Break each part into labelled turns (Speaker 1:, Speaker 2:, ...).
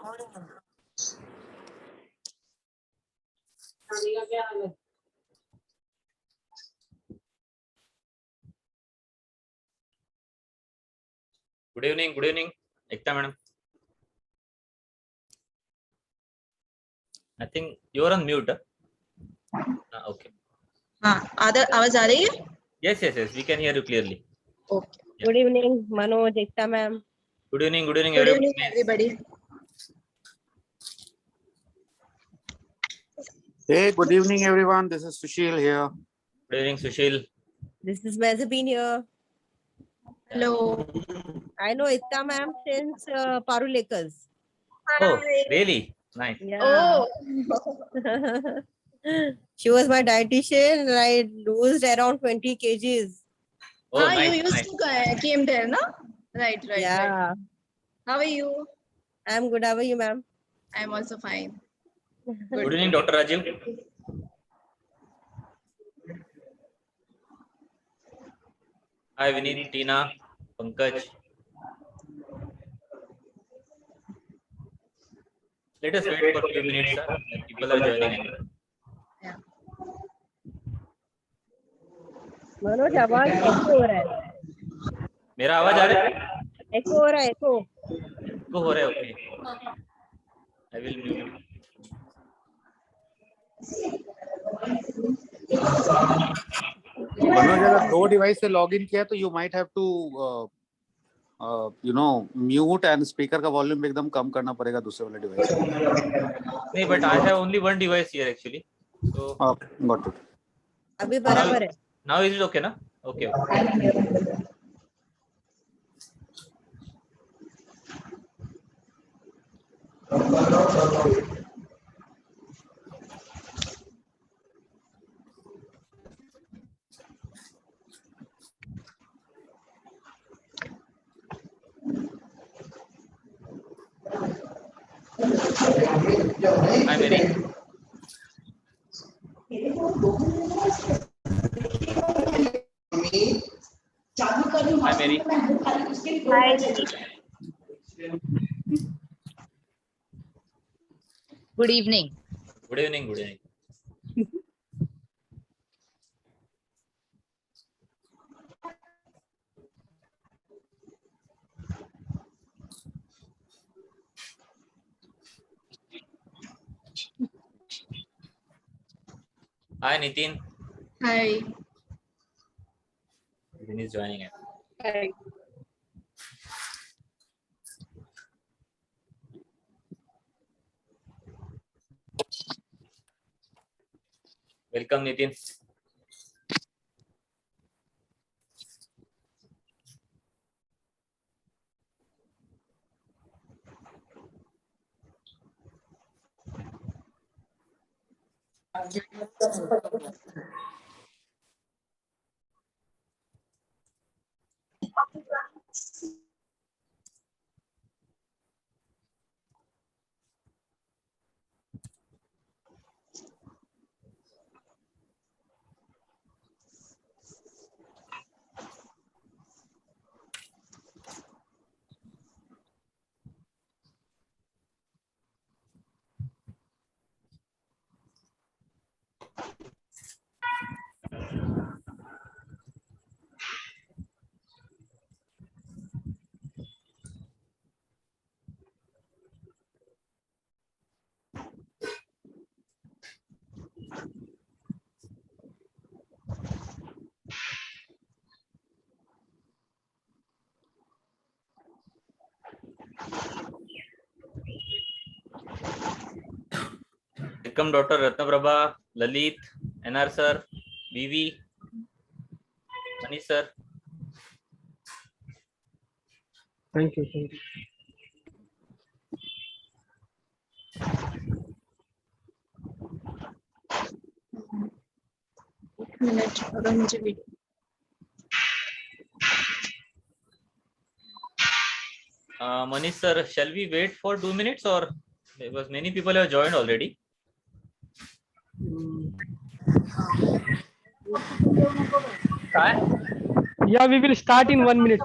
Speaker 1: Good evening. Good evening, Ekta madam. I think you are on mute. Okay.
Speaker 2: आवाज आ रही है?
Speaker 1: Yes, yes, yes. We can hear you clearly.
Speaker 2: Okay.
Speaker 1: Yeah.
Speaker 3: Good evening, Manoj, Ekta ma'am.
Speaker 1: Good evening. Good evening,
Speaker 2: Good
Speaker 1: everybody.
Speaker 2: evening, everybody.
Speaker 4: Hey, good evening, everyone. This is Sushil here.
Speaker 1: Good evening, Sushil.
Speaker 3: This is Mazabin here.
Speaker 2: Hello.
Speaker 3: I know Ekta ma'am since Parulekers.
Speaker 1: Oh, really? Nice.
Speaker 3: Yeah.
Speaker 2: Oh.
Speaker 3: She was my dietitian and I lost around 20 kgs.
Speaker 1: Oh,
Speaker 2: You
Speaker 1: nice,
Speaker 2: used
Speaker 1: nice.
Speaker 2: to came there, no? Right.
Speaker 3: Yeah.
Speaker 2: Right. How are you?
Speaker 3: I'm good. How are you, ma'am?
Speaker 2: I'm also fine.
Speaker 1: Good evening, Dr. Rajiv. Hi, Vinit, Tina, Pankaj. Let us wait for a few minutes, sir. People are joining in.
Speaker 2: Yeah.
Speaker 3: Manoj आवाज एको हो रहा है.
Speaker 1: मेरा आवाज आ रहा है?
Speaker 3: एको हो रहा है, एको.
Speaker 1: Go हो रहा है, okay. I will mute.
Speaker 4: Manoj अगर दो डिवाइस से लॉग इन किया तो you might have to mute and speaker का वॉल्यूम एकदम कम करना पड़ेगा दूसरे वाले डिवाइस पे.
Speaker 1: नहीं, but I have only one device here actually. So
Speaker 4: Okay, got it.
Speaker 3: अभी बराबर है.
Speaker 1: now is it okay, na? Okay. Okay. Hi, Mary. Hi, Mary.
Speaker 3: Hi.
Speaker 5: Good evening.
Speaker 1: Good evening. Good evening. Hi, Nitin.
Speaker 2: Hi.
Speaker 1: Nitin is joining in.
Speaker 2: Hi.
Speaker 1: Welcome, Nitin. Welcome, Dr. Ratnaprabha, Lalit, NR sir, BV, Manish sir.
Speaker 6: Thank you. Thank you.
Speaker 2: Minute अगर मुझे video
Speaker 1: Manish sir, shall we wait for 2 minutes or because many people have joined already?
Speaker 6: Yeah, we will start in 1 minute.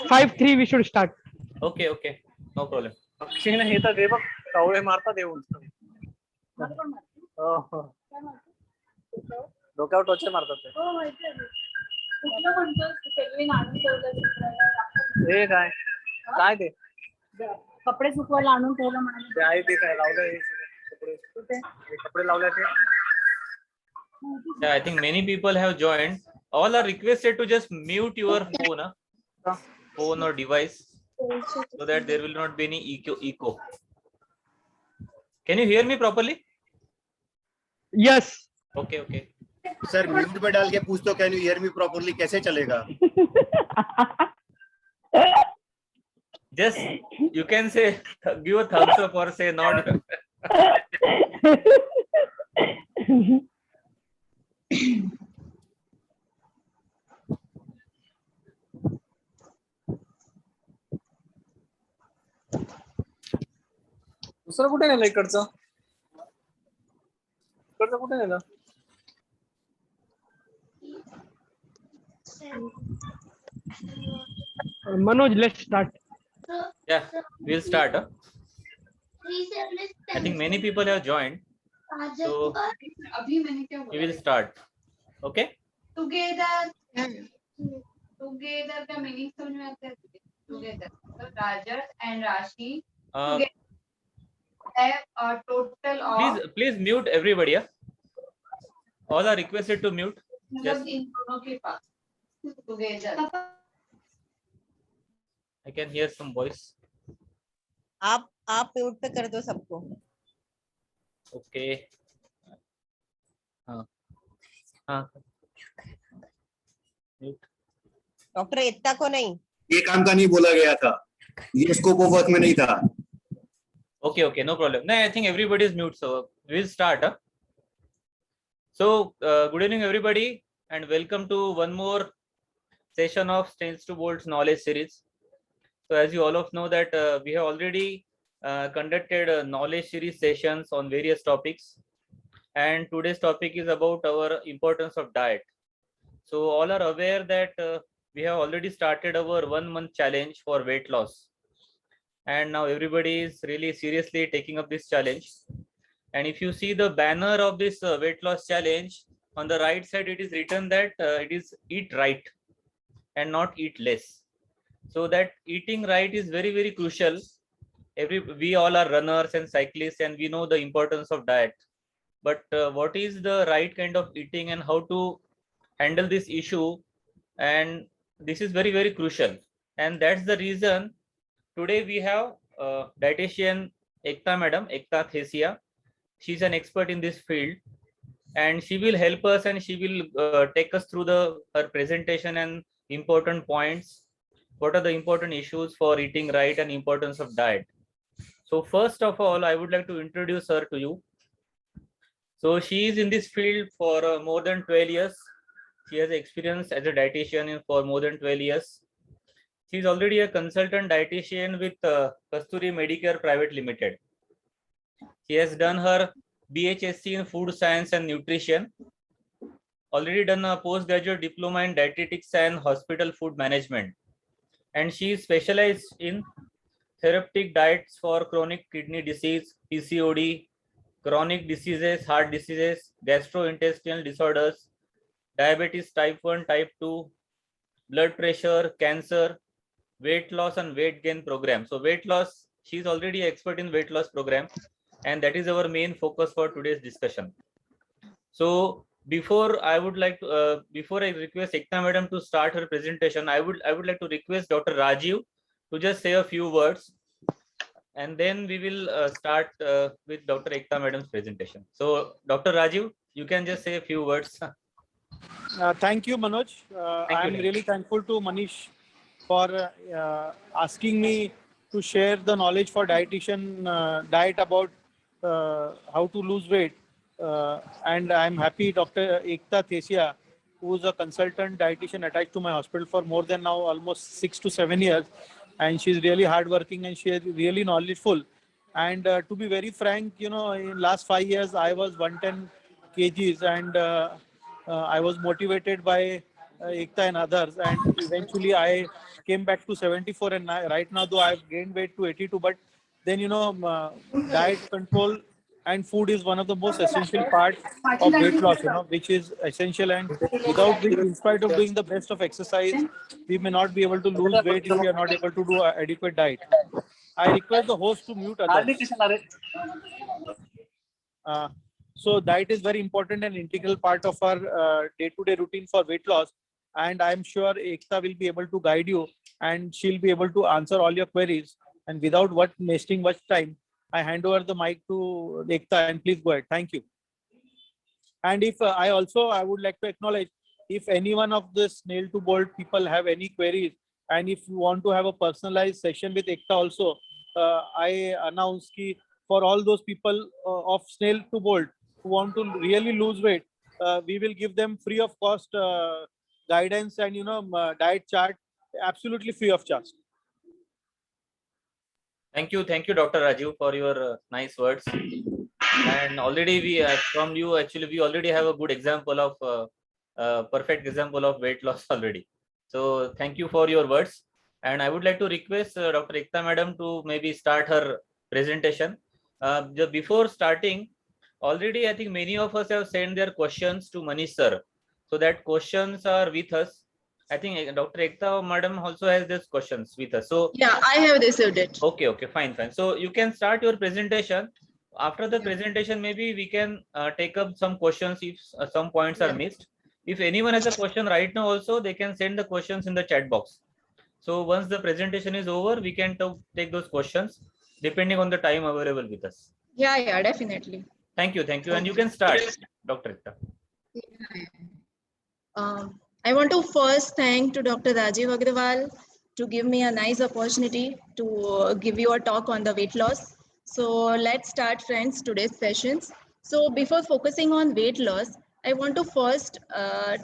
Speaker 6: 5:03 we should start.
Speaker 1: Okay, okay, no problem.
Speaker 7: पक्षीने हे तर दे बघ कावळे मारतात येऊन हो हो डोक्यावर टोचे मारतात ते हे काय काय ते
Speaker 8: कपडे सुकवायला आणून ठेवलं म्हणाले.
Speaker 7: ते आहे ते काय लावलं हे सगळे कपडे हे कपडे लावले ते
Speaker 1: Yeah, I think many people have joined. All are requested to just mute your phone, phone or device, so that there will not be any echo. Can you hear me properly?
Speaker 6: Yes.
Speaker 1: Okay, okay.
Speaker 9: Sir mute पे डाल के पूछ तो can you hear me properly कैसे चलेगा?
Speaker 1: Just you can say give a thumbs up or say nod.
Speaker 7: दुसरं कुठे नेलं इकडचं कुठे नेलं
Speaker 6: Manoj, let's start.
Speaker 1: Yeah, we'll start. I think many people have joined, so we will start. Okay.
Speaker 8: Together का meaning समझ में आता है together. So Rajas and Rashi have a total of.
Speaker 1: Please mute everybody. Yeah? All are requested to mute. Yes.
Speaker 8: इन दोनों के पास together.
Speaker 1: I can hear some voice.
Speaker 3: आप mute पे कर दो सबको.
Speaker 1: Okay. Mute.
Speaker 3: डॉक्टर एकता को नहीं.
Speaker 9: ये काम का नहीं बोला गया था, ये स्कोप ऑफ वर्क में नहीं था.
Speaker 1: Okay, okay, no problem. No, I think everybody is mute, so we'll start. So, good evening, everybody, and welcome to one more session of Stains to Bolts Knowledge Series. So, as you all of know that we have already conducted knowledge series sessions on various topics, and today's topic is about our importance of diet. So, all are aware that we have already started our 1 month challenge for weight loss. And now everybody is really seriously taking up this challenge. And if you see the banner of this weight loss challenge, on the right side it is written that it is eat right and not eat less. So that eating right is very, very crucial. We all are runners and cyclists, and we know the importance of diet. But what is the right kind of eating and how to handle this issue? And this is very, very crucial. And that's the reason today we have dietitian Ekta Madam, Ekta Thesia. She's an expert in this field, and she will help us, and she will take us through her presentation and important points. What are the important issues for eating right and importance of diet? So first of all, I would like to introduce her to you. So she is in this field for more than 12 years. She has experience as a dietitian for more than 12 years. She is already a consultant dietitian with Kasturi Medicare Private Limited. She has done her BHSC in Food Science and Nutrition. Already done a postgraduate diploma in Dietetics and Hospital Food Management. And she is specialized in therapeutic diets for chronic kidney disease, PCOD, chronic diseases, heart diseases, gastrointestinal disorders, diabetes type 1, type 2, blood pressure, cancer, weight loss and weight gain program. So weight loss, she is already expert in weight loss program, and that is our main focus for today's discussion. So before I request Ekta Madam to start her presentation, I would like to request Dr. Rajiv to just say a few words, and then we will start with Dr. Ekta Madam's presentation. So Dr. Rajiv, you can just say a few words.
Speaker 7: Thank you, Manoj. I'm really thankful to Manish for asking me to share the knowledge for diet about how to lose weight. And I'm happy Dr. Ekta Thesia, who is a consultant dietitian attached to my hospital for more than now almost 6 to 7 years. And she's really hardworking and she is really knowledgeable. And to be very frank, you know, in last 5 years, I was 110 kgs and I was motivated by Ekta and others. And eventually I came back to 74, and right now though I've gained weight to 82, but then diet control and food is one of the most essential parts of weight loss, which is essential, and without which, in spite of doing the best of exercise, we may not be able to lose weight if we are not able to do an adequate diet. I request the host to mute others. So diet is very important and integral part of our day-to-day routine for weight loss. And I'm sure Ekta will be able to guide you, and she'll be able to answer all your queries. And without wasting much time, I hand over the mic to Ekta, and please go ahead. Thank you. And if I would like to acknowledge, if any one of the snail to bolt people have any queries, and if you want to have a personalized session with Ekta also, I announce ki for all those people of snail to bolt who want to really lose weight, we will give them free of cost guidance and diet chart, absolutely free of charge.
Speaker 1: Thank you, Dr. Rajiv, for your nice words. And already we from you, actually, we already have a good example of perfect example of weight loss already. So thank you for your words. And I would like to request Dr. Ekta Madam to maybe start her presentation. Just before starting, already I think many of us have sent their questions to Manish sir. So that questions are with us. I think Dr. Ekta Madam also has these questions with us. So
Speaker 2: Yeah, I have received it.
Speaker 1: okay, fine. So you can start your presentation. After the presentation, maybe we can take up some questions if some points are missed. If anyone has a question right now also, they can send the questions in the chat box. So once the presentation is over, we can take those questions depending on the time available with us.
Speaker 2: Yeah, definitely.
Speaker 1: Thank you. And you can start, Dr. Ekta.
Speaker 2: I want to first thank to Dr. Rajiv Agrawal to give me a nice opportunity to give you a talk on the weight loss. So let's start, friends, today's sessions. So before focusing on weight loss, I want to first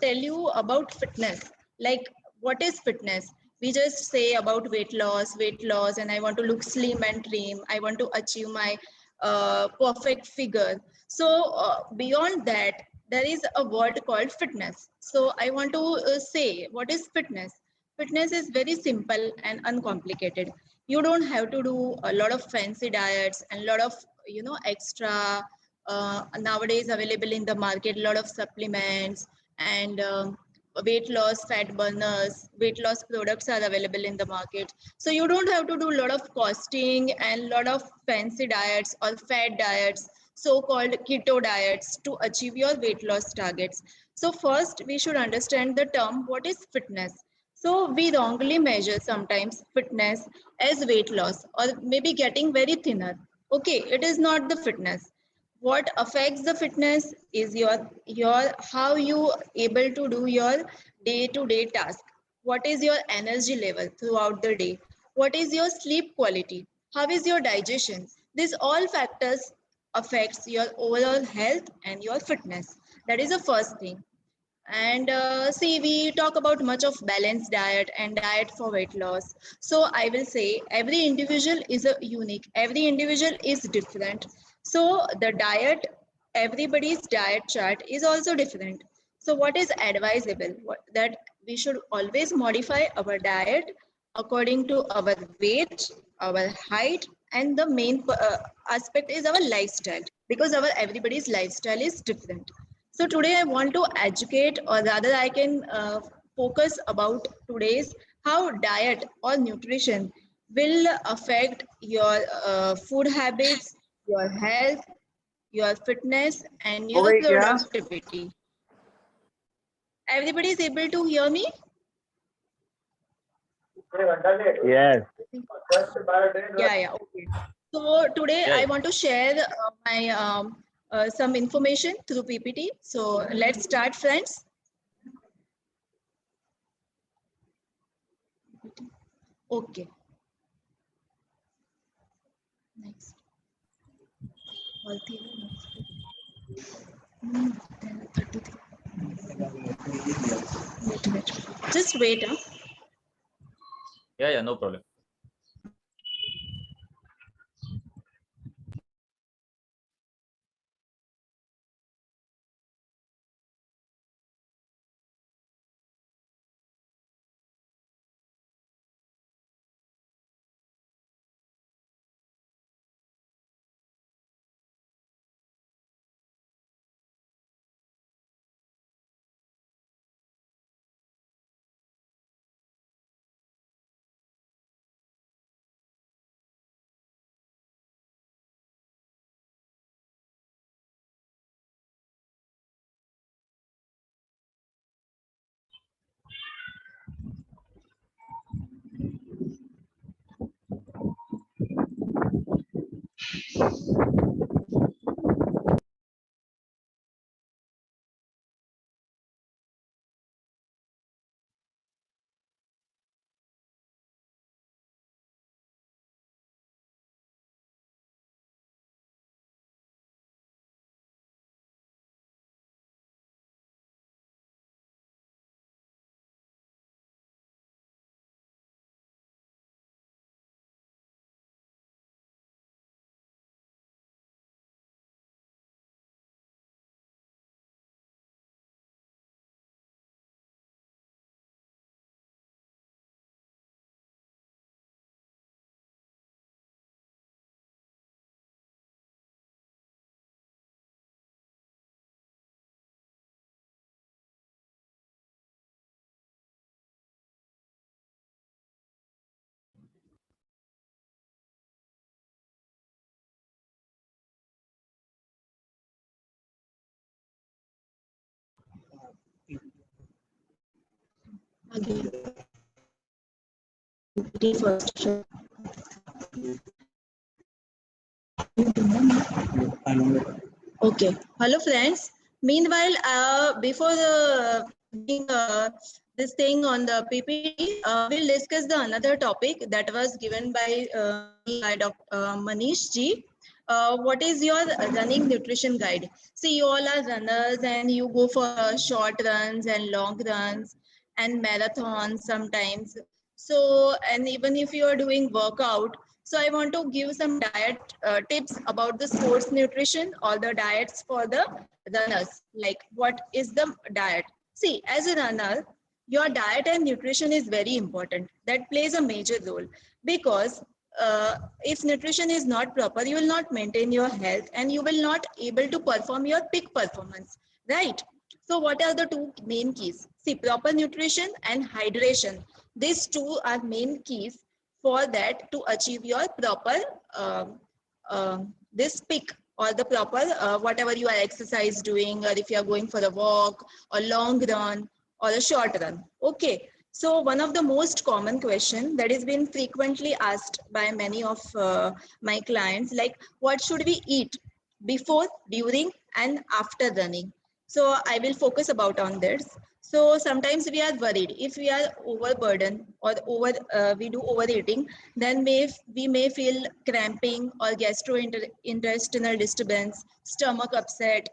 Speaker 2: tell you about fitness. Like, what is fitness? We just say about weight loss, and I want to look slim and trim. I want to achieve my perfect figure. So beyond that, there is a word called fitness. So I want to say, what is fitness? Fitness is very simple and uncomplicated. You don't have to do a lot of fancy diets and a lot of extra nowadays available in the market, a lot of supplements and weight loss fat burners, weight loss products are available in the market. So you don't have to do a lot of costing and a lot of fancy diets or fat diets, so-called keto diets, to achieve your weight loss targets. So first we should understand the term what is fitness. So we wrongly measure sometimes fitness as weight loss or maybe getting very thinner. Okay, it is not the fitness. What affects the fitness is your how you able to do your day-to-day task. What is your energy level throughout the day? What is your sleep quality? How is your digestion? These all factors affects your overall health and your fitness. That is the first thing. And see, we talk about much of balanced diet and diet for weight loss. So I will say every individual is a unique, every individual is different. So the diet, everybody's diet chart is also different. So what is advisable? That we should always modify our diet according to our weight, our height, and the main aspect is our lifestyle, because our everybody's lifestyle is different. So today I want to educate, or rather I can focus about today's how diet or nutrition will affect your food habits, your health, your fitness, and your productivity. Everybody is able to hear me?
Speaker 6: Yes.
Speaker 2: Yeah, okay. So today
Speaker 1: Yeah.
Speaker 2: I want to share my some information through PPT. So let's start, friends. Okay. Next. Wait. Just wait. Huh?
Speaker 1: Yeah, no problem.
Speaker 2: Again. First. Okay. Hello, friends. Meanwhile, before being this thing on the PPT, we'll discuss the another topic that was given by Dr. Manish ji. What is your running nutrition guide? See, you all are runners and you go for short runs and long runs and marathons sometimes. So, and even if you are doing workout, so I want to give some diet tips about the sports nutrition or the diets for the runners. Like what is the diet? See, as a runner, your diet and nutrition is very important. That plays a major role because if nutrition is not proper, you will not maintain your health and you will not able to perform your peak performance, right? So what are the two main keys? See, proper nutrition and hydration. These two are main keys for that to achieve your proper this peak or the proper whatever you are exercise doing, or if you are going for a walk or long run or a short run. Okay. So one of the most common question that is been frequently asked by many of my clients, like what should we eat before, during and after running? So I will focus about on this. So sometimes we are worried if we are overburdened or we do overeating, then we may feel cramping or gastrointestinal disturbance, stomach upset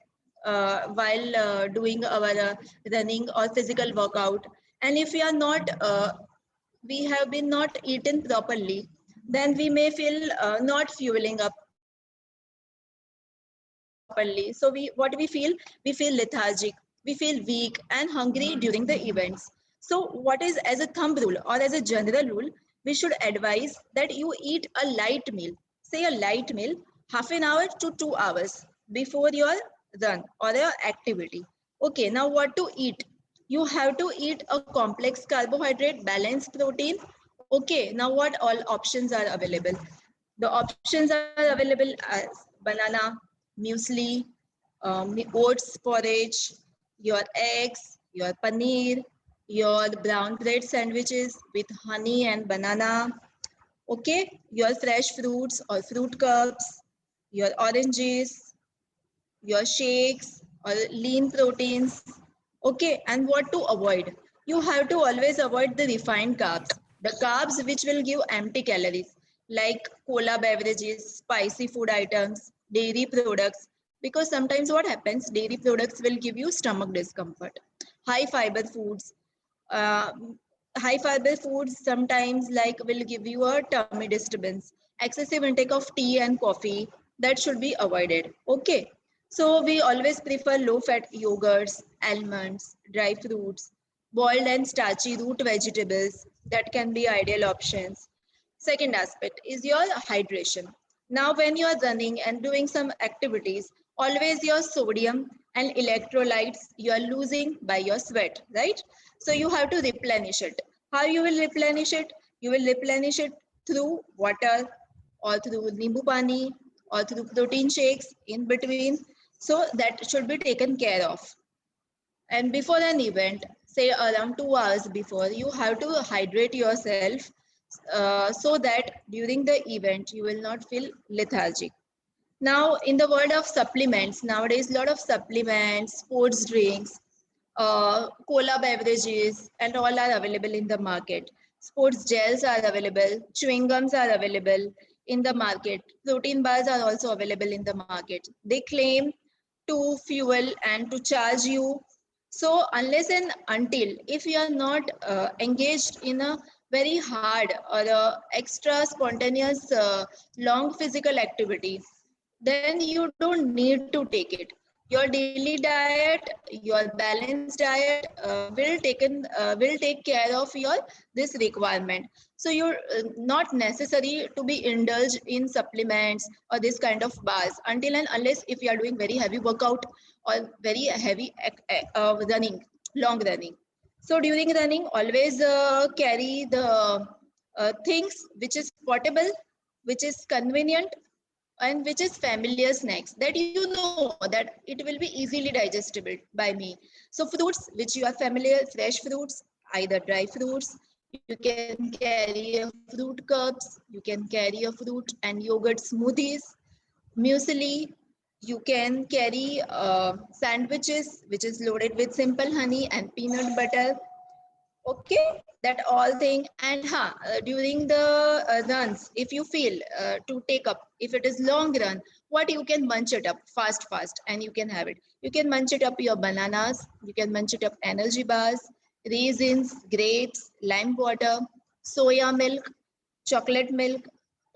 Speaker 2: while doing our running or physical workout. And if we are not, we have been not eaten properly, then we may feel not fueling up properly. So what we feel lethargic, we feel weak and hungry during the events. So what is as a thumb rule or as a general rule, we should advise that you eat a light meal, say a light meal, half an hour to 2 hours before your run or your activity. Okay, now what to eat? You have to eat a complex carbohydrate, balanced protein. Okay, now what all options are available? The options are available as banana, muesli, oats porridge, your eggs, your paneer, your brown bread sandwiches with honey and banana. Okay, your fresh fruits or fruit cups, your oranges, your shakes or lean proteins. Okay, and what to avoid? You have to always avoid the refined carbs, the carbs which will give empty calories, like cola beverages, spicy food items, dairy products, because sometimes what happens, dairy products will give you stomach discomfort. High fiber foods, uh, high fiber foods sometimes like will give you a tummy disturbance. Excessive intake of tea and coffee, that should be avoided. Okay, so we always prefer low fat yogurts, almonds, dry fruits, boiled and starchy root vegetables, that can be ideal options. Second aspect is your hydration. Now when you are running and doing some activities, always your sodium and electrolytes you are losing by your sweat, right? So you have to replenish it. How you will replenish it? You will replenish it through water or through nimbu pani or through protein shakes in between. So that should be taken care of. And before an event, say around 2 hours before, you have to hydrate yourself so that during the event you will not feel lethargic. Now, in the world of supplements, nowadays a lot of supplements, sports drinks, cola beverages, and all are available in the market. Sports gels are available, chewing gums are available in the market. Protein bars are also available in the market. They claim to fuel and to charge you. So unless and until if you are not engaged in a very hard or extra spontaneous long physical activity, then you don't need to take it. Your daily diet, your balanced diet will take care of your this requirement. So you're not necessary to be indulged in supplements or this kind of bars until and unless if you are doing very heavy workout or very heavy running, long running. So during running, always carry the things which is portable, which is convenient, and which is familiar snacks that you know that it will be easily digestible by me. So fruits which you are familiar, fresh fruits, either dry fruits, you can carry a fruit cups, you can carry a fruit and yogurt smoothies, muesli, you can carry sandwiches which is loaded with simple honey and peanut butter. Okay, that all thing. And during the runs, if you feel to take up, if it is long run, what you can munch it up fast and you can have it. You can munch it up your bananas, you can munch it up energy bars, raisins, grapes, lime water, soya milk, chocolate milk,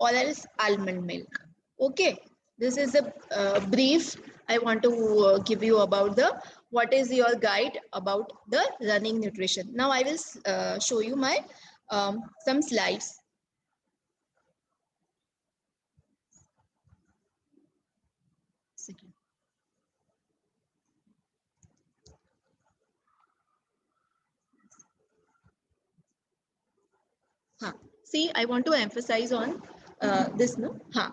Speaker 2: or else almond milk. Okay, this is a brief I want to give you about the what is your guide about the running nutrition. Now I will show you my some slides. Second. See, I want to emphasize on this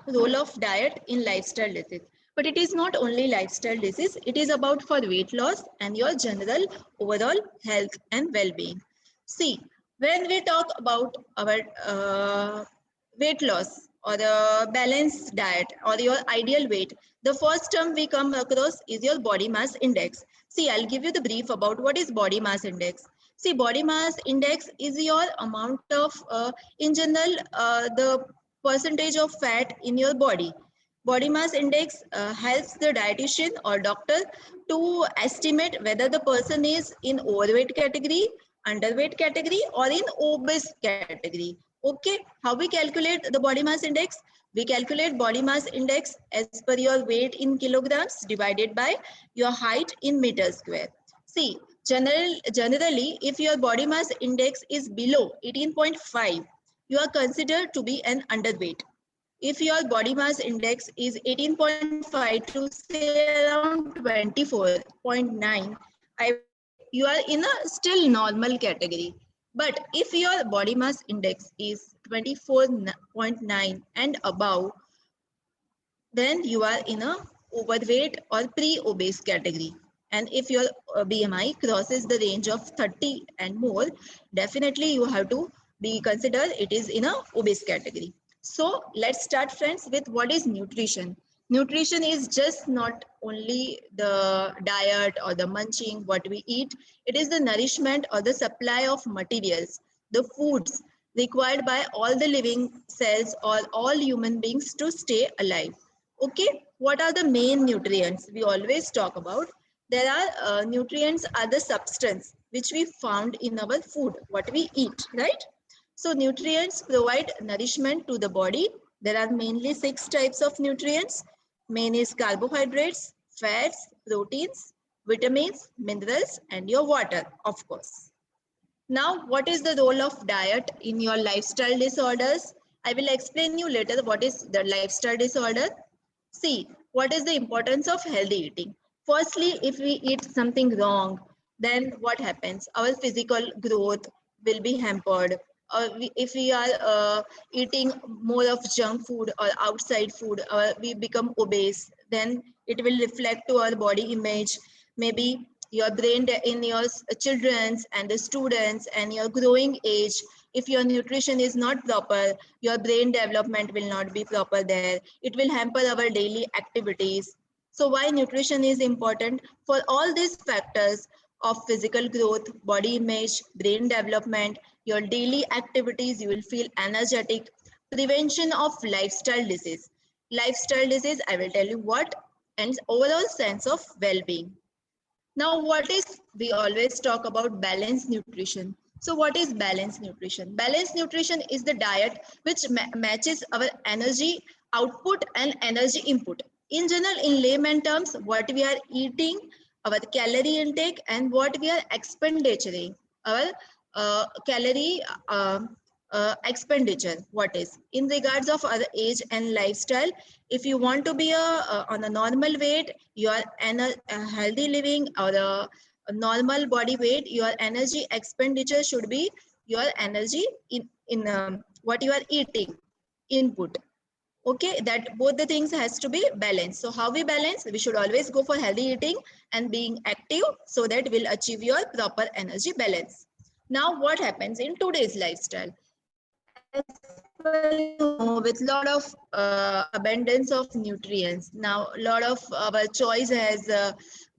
Speaker 2: role of diet in lifestyle disease. But it is not only lifestyle disease, it is about for weight loss and your general overall health and well-being. See, when we talk about our weight loss or the balanced diet or your ideal weight, the first term we come across is your body mass index. See, I'll give you the brief about what is body mass index. See, body mass index is your amount of, in general, the percentage of fat in your body. Body mass index helps the dietitian or doctor to estimate whether the person is in overweight category, underweight category, or in obese category. Okay, how we calculate the body mass index? We calculate body mass index as per your weight in kilograms divided by your height in meters square. See, generally, if your body mass index is below 18.5, you are considered to be an underweight. If your body mass index is 18.5 to say around 24.9, you are in a still normal category. But if your body mass index is 24.9 and above, then you are in a overweight or pre-obese category. And if your BMI crosses the range of 30 and more, definitely you have to be considered it is in a obese category. So let's start, friends, with what is nutrition. Nutrition is just not only the diet or the munching, what we eat. It is the nourishment or the supply of materials, the foods required by all the living cells or all human beings to stay alive. Okay, what are the main nutrients we always talk about? There are nutrients are the substance which we found in our food, what we eat, right? So nutrients provide nourishment to the body. There are mainly 6 types of nutrients. Main is carbohydrates, fats, proteins, vitamins, minerals, and your water, of course. Now, what is the role of diet in your lifestyle disorders? I will explain you later what is the lifestyle disorder. See, what is the importance of healthy eating? Firstly, if we eat something wrong, then what happens? Our physical growth will be hampered. If we are eating more of junk food or outside food, we become obese, then it will reflect to our body image. Maybe your brain in your children's and the students and your growing age, if your nutrition is not proper, your brain development will not be proper there. It will hamper our daily activities. So why nutrition is important? For all these factors of physical growth, body image, brain development, your daily activities, you will feel energetic. Prevention of lifestyle disease. Lifestyle disease, I will tell you what, and overall sense of well-being. Now, what is, we always talk about balanced nutrition. So what is balanced nutrition? Balanced nutrition is the diet which matches our energy output and energy input. In general, in layman terms, what we are eating, our calorie intake, and what we are expendituring, our calorie expenditure. What is in regards of our age and lifestyle? If you want to be on a normal weight, your healthy living or a normal body weight, your energy expenditure should be your energy in what you are eating input. Okay, that both the things has to be balanced. So how we balance? We should always go for healthy eating and being active so that we'll achieve your proper energy balance. Now, what happens in today's lifestyle? With lot of abundance of nutrients. Now, a lot of our choice has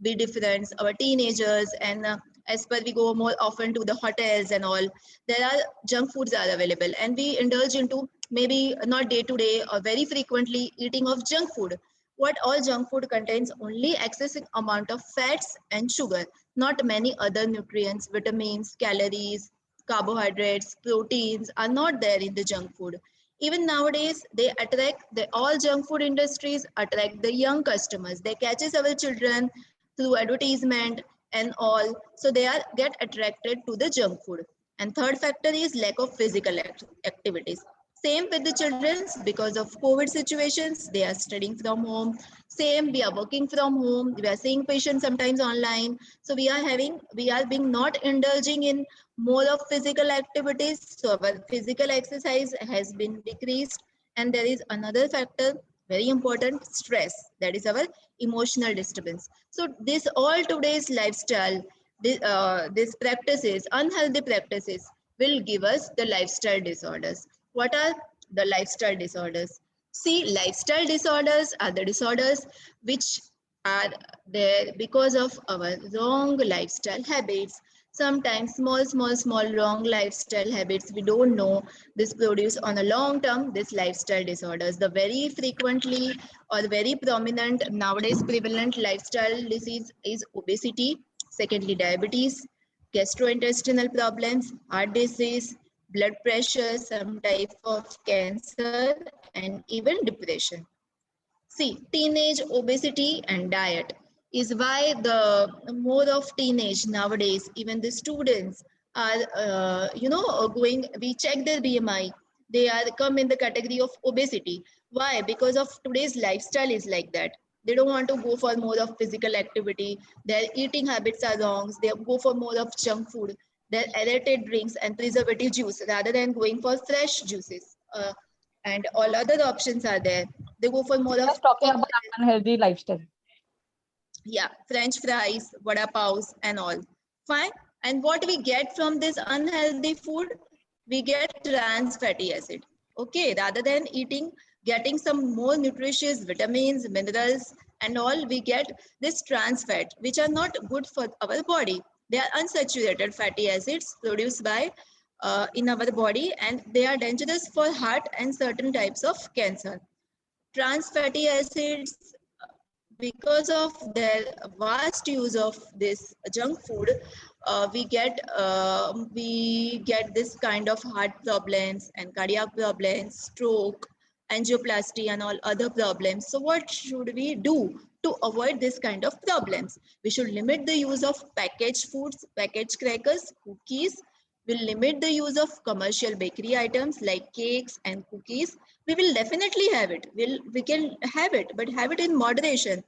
Speaker 2: be different. Our teenagers and as per we go more often to the hotels and all, there are junk foods are available, and we indulge into maybe not day to day or very frequently eating of junk food. What all junk food contains only excessive amount of fats and sugar, not many other nutrients, vitamins, calories, carbohydrates, proteins are not there in the junk food. Even nowadays, they attract the all junk food industries attract the young customers. They catches our children through advertisement and all, so they are get attracted to the junk food. And third factor is lack of physical activities. Same with the children's because of COVID situations, they are studying from home. Same, we are working from home. We are seeing patients sometimes online. So we are being not indulging in more of physical activities. So our physical exercise has been decreased. And there is another factor, very important, stress. That is our emotional disturbance. So this all today's lifestyle, these practices, unhealthy practices will give us the lifestyle disorders. What are the lifestyle disorders? See, lifestyle disorders are the disorders which are there because of our wrong lifestyle habits. Sometimes small wrong lifestyle habits we don't know, this produce on a long term this lifestyle disorders. The very frequently or very prominent nowadays prevalent lifestyle disease is obesity, secondly diabetes, gastrointestinal problems, heart disease, blood pressure, some type of cancer, and even depression. See, teenage obesity and diet is why the more of teenage nowadays, even the students are, going, we check their BMI, they are come in the category of obesity. Why? Because of today's lifestyle is like that. They don't want to go for more of physical activity. Their eating habits are wrong. They go for more of junk food, their aerated drinks and preservative juice rather than going for fresh juices. And all other options are there. They go for more of
Speaker 5: Just talking about unhealthy lifestyle.
Speaker 2: yeah, French fries, vada paos, and all. Fine. And what we get from this unhealthy food, we get trans fatty acid. Okay, rather than getting some more nutritious vitamins, minerals, and all, we get this trans fat, which are not good for our body. They are unsaturated fatty acids produced by in our body, and they are dangerous for heart and certain types of cancer. Trans fatty acids, because of their vast use of this junk food, we get this kind of heart problems and cardiac problems, stroke, angioplasty, and all other problems. So what should we do to avoid this kind of problems? We should limit the use of packaged foods, packaged crackers, cookies. We'll limit the use of commercial bakery items like cakes and cookies. We will definitely have it. We can have it, but have it in moderation.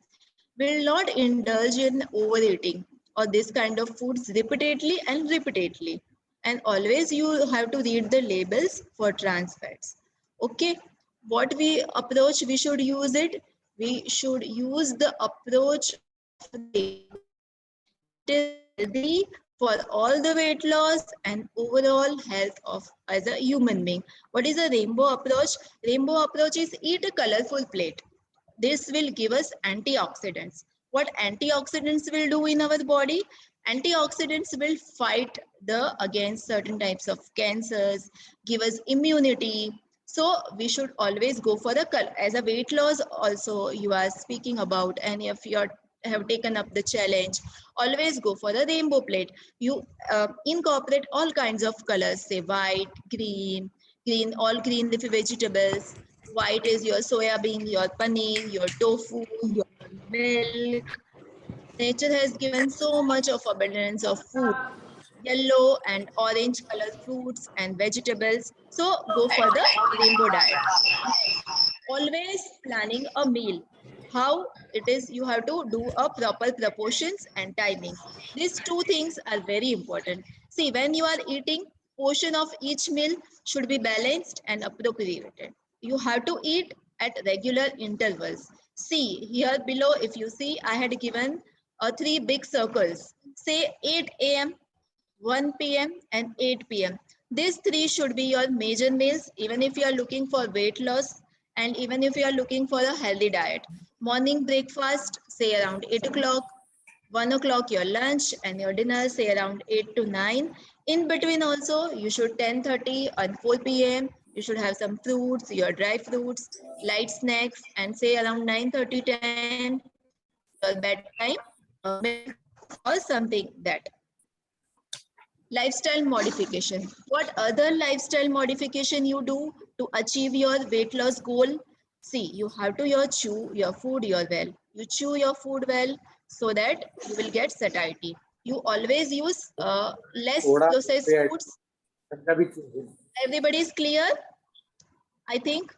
Speaker 2: Will not indulge in overeating or this kind of foods repeatedly and repeatedly. And always you have to read the labels for trans fats. Okay, what we approach we should use it. We should use the approach of rainbow. It is healthy for all the weight loss and overall health of as a human being. What is a rainbow approach? Rainbow approach is eat a colorful plate. This will give us antioxidants. What antioxidants will do in our body? Antioxidants will fight against certain types of cancers, give us immunity. So we should always go for the color. As a weight loss also you are speaking about, and if you have taken up the challenge, always go for the rainbow plate. You incorporate all kinds of colors, say white, green, all green leafy vegetables. White is your soya bean, your paneer, your tofu, your milk. Nature has given so much of abundance of food, yellow and orange colored fruits and vegetables. So go for the rainbow diet. Always planning a meal. How it is, you have to do a proper proportions and timings. These two things are very important. See, when you are eating, portion of each meal should be balanced and appropriated. You have to eat at regular intervals. See here below, if you see, I had given 3 big circles. Say 8 a.m., 1 p.m. and 8 p.m. These three should be your major meals, even if you are looking for weight loss and even if you are looking for a healthy diet. Morning breakfast, say around 8 o'clock, 1 o'clock your lunch and your dinner, say around 8 to 9. In between also, you should 10:30 and 4 p.m. You should have some fruits, your dry fruits, light snacks, and say around 9:30, 10, your bedtime, milk or something that. Lifestyle modification. What other lifestyle modification you do to achieve your weight loss goal? See, you have to chew your food well. You chew your food well so that you will get satiety. You always use less processed foods. Everybody is clear? I think.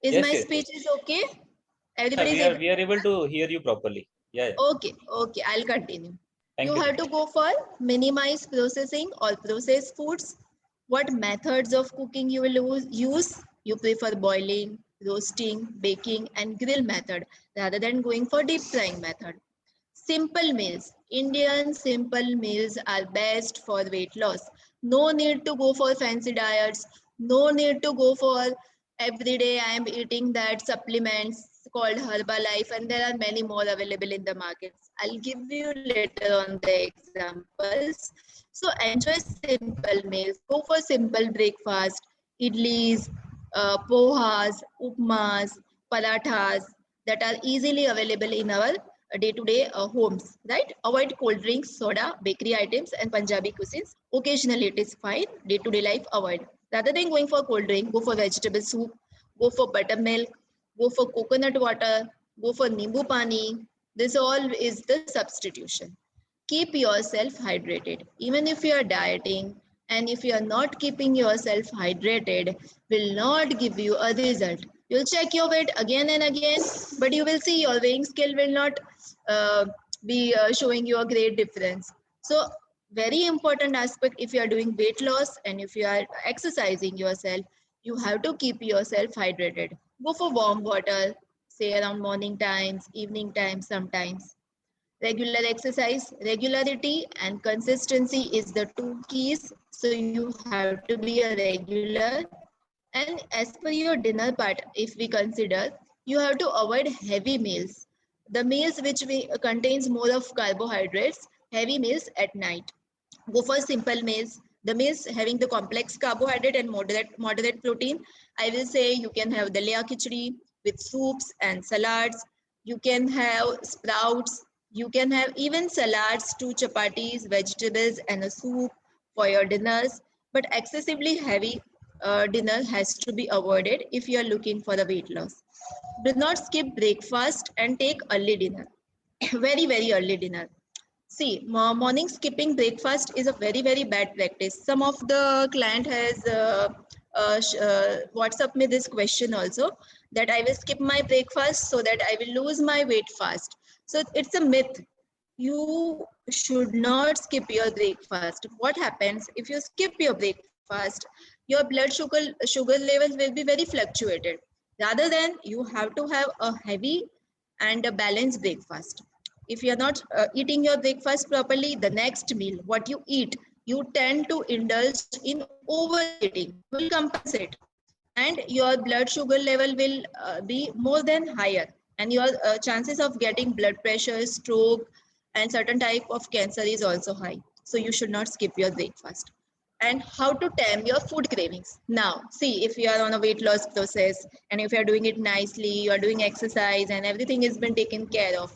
Speaker 2: Is
Speaker 1: Yes,
Speaker 2: my
Speaker 1: yes,
Speaker 2: speech
Speaker 1: yes.
Speaker 2: is okay?
Speaker 1: Yeah,
Speaker 2: Everybody is able.
Speaker 1: we are able to hear you properly. Yeah, yeah.
Speaker 2: Okay, okay, I'll continue.
Speaker 1: Thank
Speaker 2: You
Speaker 1: you.
Speaker 2: have to go for minimize processing or processed foods. What methods of cooking you will use? You prefer boiling, roasting, baking, and grill method rather than going for deep frying method. Simple meals. Indian simple meals are best for weight loss. No need to go for fancy diets. No need to go for every day I am eating that supplements called Herbalife, and there are many more available in the markets. I'll give you later on the examples. So enjoy simple meals. Go for simple breakfast, idlis, pohas, upmas, parathas that are easily available in our day-to-day homes, right? Avoid cold drinks, soda, bakery items, and Punjabi cuisines. Occasionally, it is fine. Day-to-day life, avoid. Rather than going for cold drink, go for vegetable soup, go for buttermilk, go for coconut water, go for nimbu pani. This all is the substitution. Keep yourself hydrated. Even if you are dieting and if you are not keeping yourself hydrated, will not give you a result. You'll check your weight again and again, but you will see your weighing scale will not be showing you a great difference. So very important aspect, if you are doing weight loss and if you are exercising yourself, you have to keep yourself hydrated. Go for warm water, say around morning times, evening times sometimes. Regular exercise, regularity and consistency is the two keys. So you have to be a regular. And as per your dinner part, if we consider, you have to avoid heavy meals. The meals which contains more of carbohydrates, heavy meals at night. Go for simple meals. The meals having the complex carbohydrate and moderate protein. I will say you can have dalia khichdi with soups and salads. You can have sprouts. You can have even salads, two chapatis, vegetables, and a soup for your dinners. But excessively heavy dinner has to be avoided if you are looking for the weight loss. Do not skip breakfast and take early dinner. Very early dinner. See, morning skipping breakfast is a very bad practice. Some of the client has WhatsApp me this question also, that I will skip my breakfast so that I will lose my weight fast. So it's a myth. You should not skip your breakfast. What happens if you skip your breakfast? Your blood sugar levels will be very fluctuated. Rather than you have to have a heavy and a balanced breakfast. If you are not eating your breakfast properly, the next meal, what you eat, you tend to indulge in overeating. You will compensate and your blood sugar level will be more than higher, and your chances of getting blood pressure, stroke, and certain type of cancer is also high. So you should not skip your breakfast. And how to tame your food cravings. Now, see, if you are on a weight loss process and if you are doing it nicely, you are doing exercise and everything has been taken care of.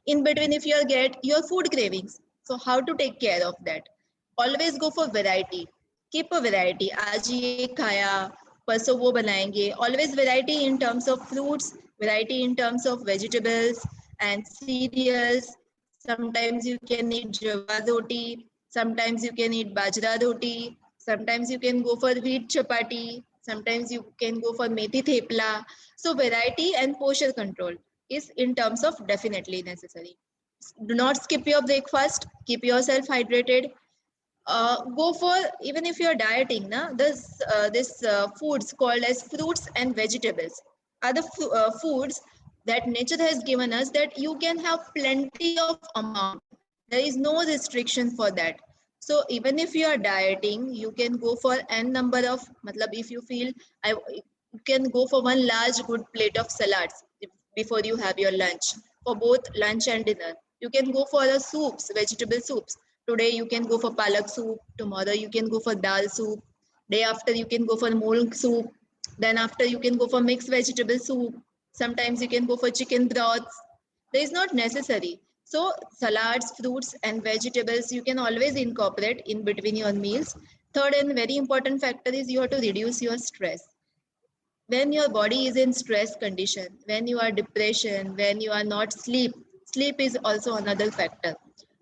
Speaker 2: In between, if you get your food cravings, so how to take care of that? Always go for variety. Keep a variety. आज ये खाया, परसों वो बनाएंगे. Always variety in terms of fruits, variety in terms of vegetables and cereals. Sometimes you can eat jawar roti. Sometimes you can eat bajra roti. Sometimes you can go for wheat chapati. Sometimes you can go for methi thepla. So variety and posture control is in terms of definitely necessary. Do not skip your breakfast. Keep yourself hydrated. Go for, even if you're dieting, this foods called as fruits and vegetables are the foods that nature has given us, that you can have plenty of amount. There is no restriction for that. So even if you are dieting, you can go for n number of, matlab if you feel, you can go for one large good plate of salads before you have your lunch, for both lunch and dinner. You can go for the soups, vegetable soups. Today you can go for palak soup, tomorrow you can go for dal soup, day after you can go for moong soup, then after you can go for mixed vegetable soup, sometimes you can go for chicken broths. There is not necessary. So salads, fruits and vegetables you can always incorporate in between your meals. Third and very important factor is you have to reduce your stress. When your body is in stress condition, when you are depression, when you are not sleep is also another factor.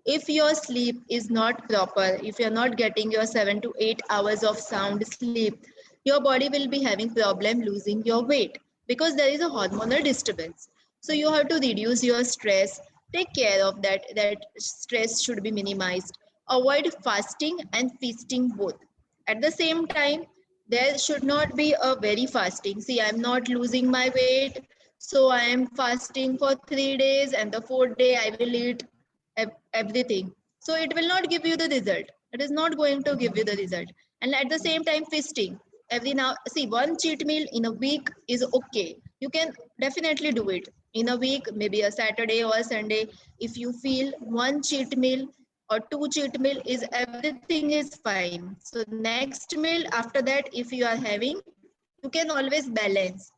Speaker 2: If your sleep is not proper, if you're not getting your 7 to 8 hours of sound sleep, your body will be having problem losing your weight, because there is a hormonal disturbance. So you have to reduce your stress, take care of that stress should be minimized. Avoid fasting and feasting both at the same time. There should not be a very fasting. See, I'm not losing my weight, so I am fasting for 3 days, and the fourth day I will eat everything. So it will not give you the result. It is not going to give you the result. And at the same time, feasting. Every now, see, one cheat meal in a week is okay. You can definitely do it in a week, maybe a Saturday or a Sunday. If you feel one cheat meal or two cheat meal is everything is fine. So next meal after that, if you are having, you can always balance.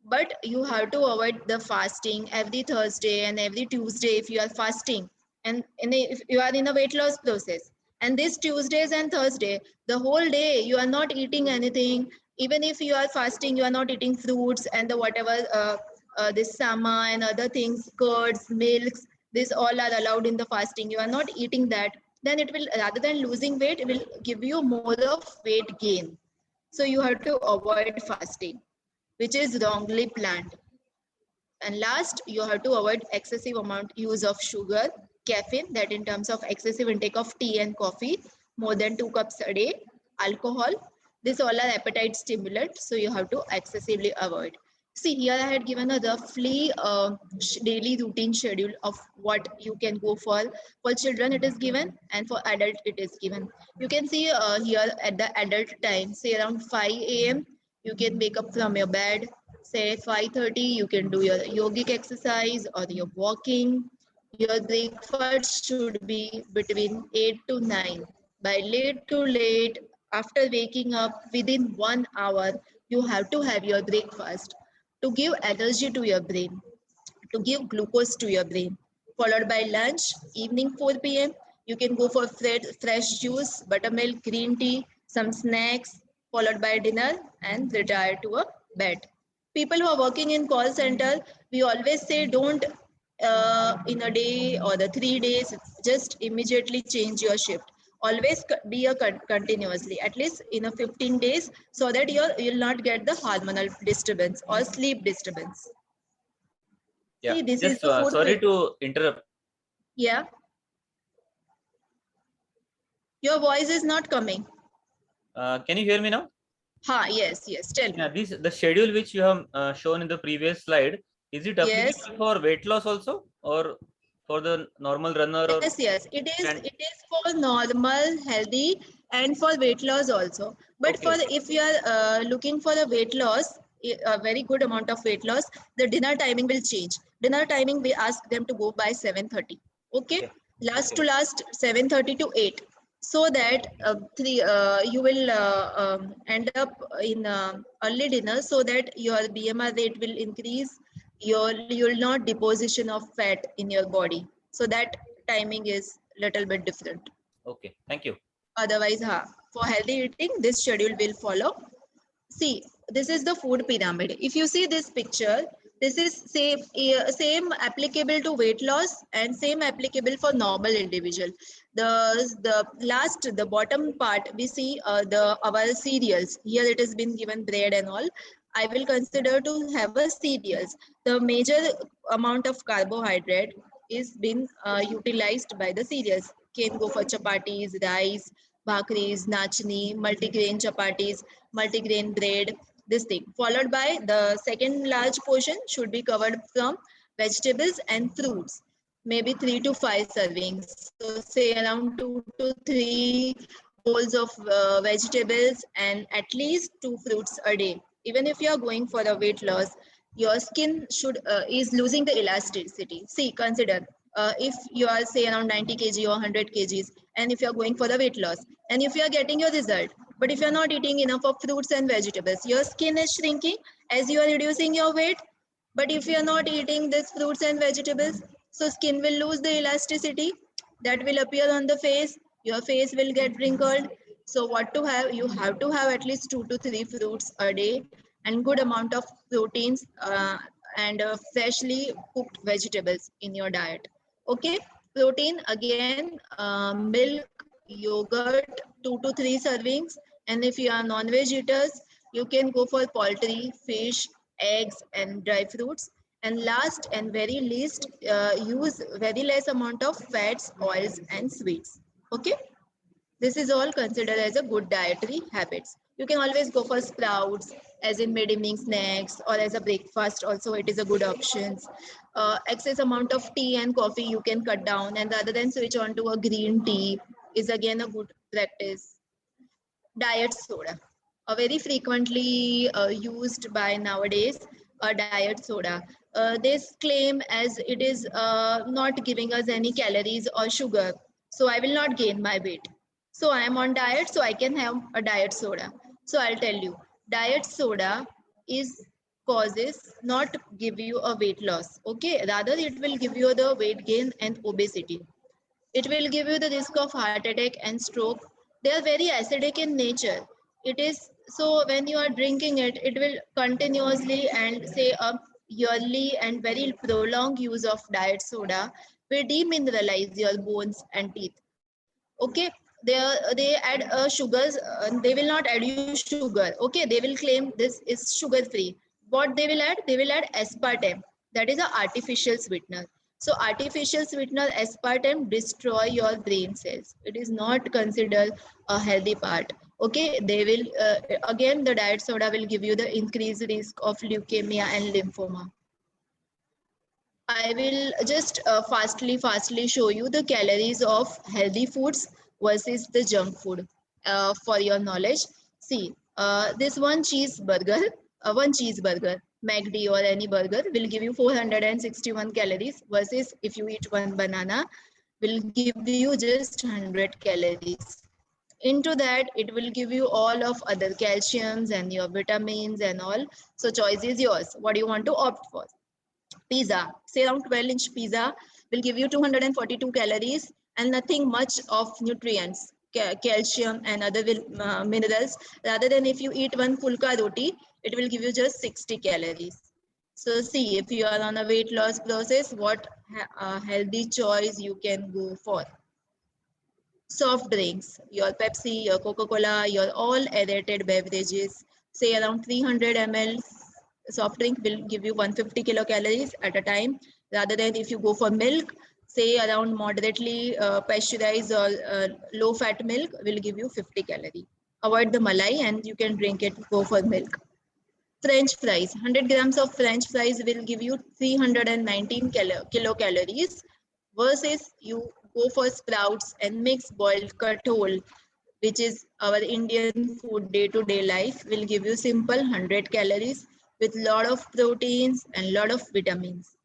Speaker 2: But you have to avoid the fasting every Thursday and every Tuesday if you are fasting, and if you are in a weight loss process. And these Tuesdays and Thursday, the whole day you are not eating anything. Even if you are fasting, you are not eating fruits and the whatever this sama and other things, curds, milks. This all are allowed in the fasting. You are not eating that. Then it will, rather than losing weight, it will give you more of weight gain. So you have to avoid fasting, which is wrongly planned. And last, you have to avoid excessive amount use of sugar, caffeine, that in terms of excessive intake of tea and coffee, more than 2 cups a day, alcohol. These all are appetite stimulants, so you have to excessively avoid. See, here I had given a roughly daily routine schedule of what you can go for. For children, it is given, and for adult, it is given. You can see here at the adult time, say around 5 a.m., you can wake up from your bed. Say 5:30, you can do your yogic exercise or your walking. Your breakfast should be between 8 to 9. By late to late, after waking up within 1 hour, you have to have your breakfast to give energy to your brain, to give glucose to your brain. Followed by lunch, evening 4 p.m. You can go for fresh juice, buttermilk, green tea, some snacks, followed by dinner and retire to a bed. People who are working in call center, we always say don't in a day or the 3 days, just immediately change your shift. Always be a continuously, at least in a 15 days, so that you'll not get the hormonal disturbance or sleep disturbance.
Speaker 1: Yeah,
Speaker 2: See, this is
Speaker 1: just
Speaker 2: the food.
Speaker 1: sorry to interrupt.
Speaker 2: Yeah. Your voice is not coming.
Speaker 1: Can you hear me now?
Speaker 2: Yes, tell me.
Speaker 1: Yeah, the schedule which you have shown in the previous slide, is it applicable for weight loss also, or for the normal runner?
Speaker 2: Yes, it is for normal, healthy, and for weight loss also. But for if you are looking for a weight loss, a very good amount of weight loss, the dinner timing will change. Dinner timing, we ask them to go by 7:30. Okay, last 7:30 to 8, so that you will end up in early dinner, so that your BMR rate will increase. You'll not deposition of fat in your body. So that timing is little bit different.
Speaker 1: Okay, thank you.
Speaker 2: Otherwise, for healthy eating, this schedule will follow. See, this is the food pyramid. If you see this picture, this is same applicable to weight loss and same applicable for normal individual. The bottom part, we see our cereals. Here it has been given bread and all. I will consider to have a cereals. The major amount of carbohydrate is being utilized by the cereals. Can go for chapatis, rice, bhakris, nachni, multigrain chapatis, multigrain bread, this thing. Followed by the second large portion should be covered from vegetables and fruits. maybe 3 to 5 servings. So say around 2 to 3 bowls of vegetables and at least 2 fruits a day. Even if you are going for a weight loss, your skin is losing the elasticity. See, consider if you are say around 90 kg or 100 kgs, and if you are going for the weight loss, and if you are getting your result, but if you are not eating enough of fruits and vegetables, your skin is shrinking as you are reducing your weight. But if you are not eating these fruits and vegetables, so skin will lose the elasticity that will appear on the face. Your face will get wrinkled. So what to have? You have to have at least 2 to 3 fruits a day and good amount of proteins and freshly cooked vegetables in your diet. Okay, protein again, milk, yogurt, 2 to 3 servings. And if you are non-veg eaters, you can go for poultry, fish, eggs, and dry fruits. And last and very least, use very less amount of fats, oils, and sweets. Okay, this is all considered as a good dietary habits. You can always go for sprouts as in mid-evening snacks or as a breakfast. Also, it is a good option. Excess amount of tea and coffee you can cut down, and rather than switch on to a green tea is again a good practice. Diet soda, a very frequently used by nowadays, a diet soda. This claim as it is not giving us any calories or sugar, so I will not gain my weight. So I am on diet, so I can have a diet soda. So I'll tell you, diet soda is causes not give you a weight loss. Okay, rather it will give you the weight gain and obesity. It will give you the risk of heart attack and stroke. They are very acidic in nature. It is so when you are drinking it, it will continuously and say a yearly and very prolonged use of diet soda will demineralize your bones and teeth. Okay, they add sugars. They will not add you sugar. Okay, they will claim this is sugar free. What they will add? They will add aspartame. That is an artificial sweetener. So artificial sweetener aspartame destroy your brain cells. It is not considered a healthy part. Okay, they will again the diet soda will give you the increased risk of leukemia and lymphoma. I will just fastly show you the calories of healthy foods versus the junk food for your knowledge. See, this one cheeseburger, McD or any burger will give you 461 calories versus if you eat one banana will give you just 100 calories. Into that, it will give you all of other calciums and your vitamins and all. So choice is yours. What do you want to opt for? Pizza, say around 12-inch pizza will give you 242 calories and nothing much of nutrients, calcium and other minerals. Rather than if you eat one fulka roti, it will give you just 60 calories. So see, if you are on a weight loss process, what healthy choice you can go for. Soft drinks, your Pepsi, your Coca-Cola, your all aerated beverages, say around 300 ml soft drink will give you 150 kilocalories at a time. Rather than if you go for milk, say around moderately pasteurized or low fat milk will give you 50 calories. Avoid the malai and you can drink it, go for milk. French fries, 100 grams of French fries will give you 319 kilocalories versus you go for sprouts and mixed boiled kathol, which is our Indian food day-to-day life, will give you simple 100 calories with lot of proteins and lot of vitamins.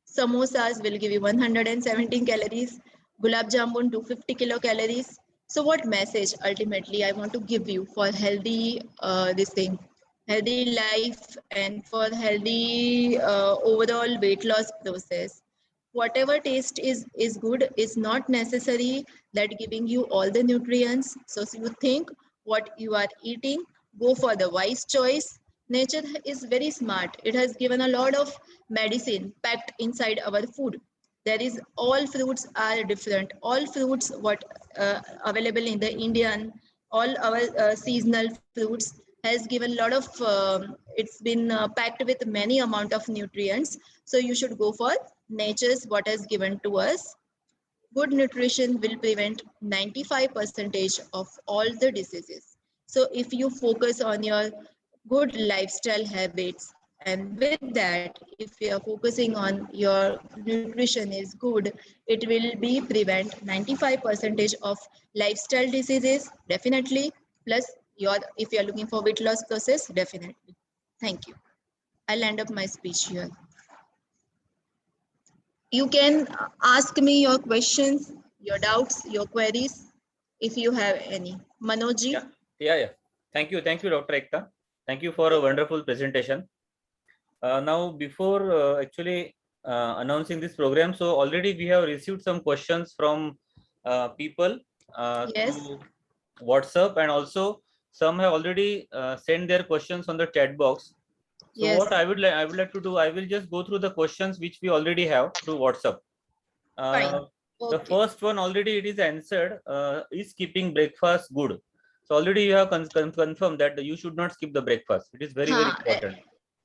Speaker 2: Samosas will give you 117 calories, gulab jamun 250 kilocalories. So what message ultimately I want to give you for healthy healthy life and for healthy overall weight loss process? Whatever taste is good is not necessary that giving you all the nutrients. So you think what you are eating, go for the wise choice. Nature is very smart. It has given a lot of medicine packed inside our food. There is all fruits are different. All fruits what available in the Indian, all our seasonal fruits has given a lot of, it's been packed with many amount of nutrients. So you should go for nature's what has given to us. Good nutrition will prevent 95% of all the diseases. So if you focus on your good lifestyle habits And with that, if you are focusing on your nutrition is good, it will be prevent 95% of lifestyle diseases, definitely. Plus, if you are looking for weight loss process, definitely. Thank you. I'll end up my speech here. You can ask me your questions, your doubts, your queries, if you have any. Manoj ji?
Speaker 1: Yeah. Thank you, Dr. Ekta. Thank you for a wonderful presentation. Now, before actually announcing this program, so already we have received some questions from people
Speaker 2: Yes.
Speaker 1: through WhatsApp, and also some have already sent their questions on the chat box. So
Speaker 2: Yes.
Speaker 1: what I would like to do, I will just go through the questions which we already have through WhatsApp.
Speaker 2: Fine.
Speaker 1: The
Speaker 2: Okay.
Speaker 1: first one already it is answered. Is skipping breakfast good? So already you have confirmed that you should not skip the breakfast. It is very important.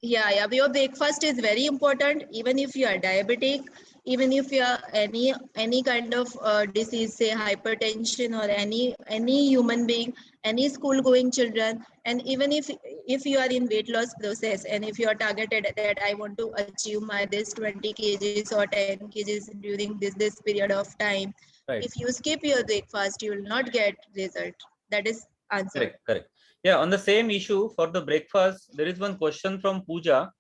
Speaker 2: Yeah. Your breakfast is very important. Even if you are diabetic, even if you are any kind of disease, say hypertension, or any human being, any school going children, and even if you are in weight loss process, and if you are targeted that I want to achieve my this 20 kgs or 10 kgs during this period of time,
Speaker 1: Right.
Speaker 2: if you skip your breakfast, you will not get result. That is answer.
Speaker 1: Correct. Yeah, on the same issue for the breakfast, there is one question from Pooja.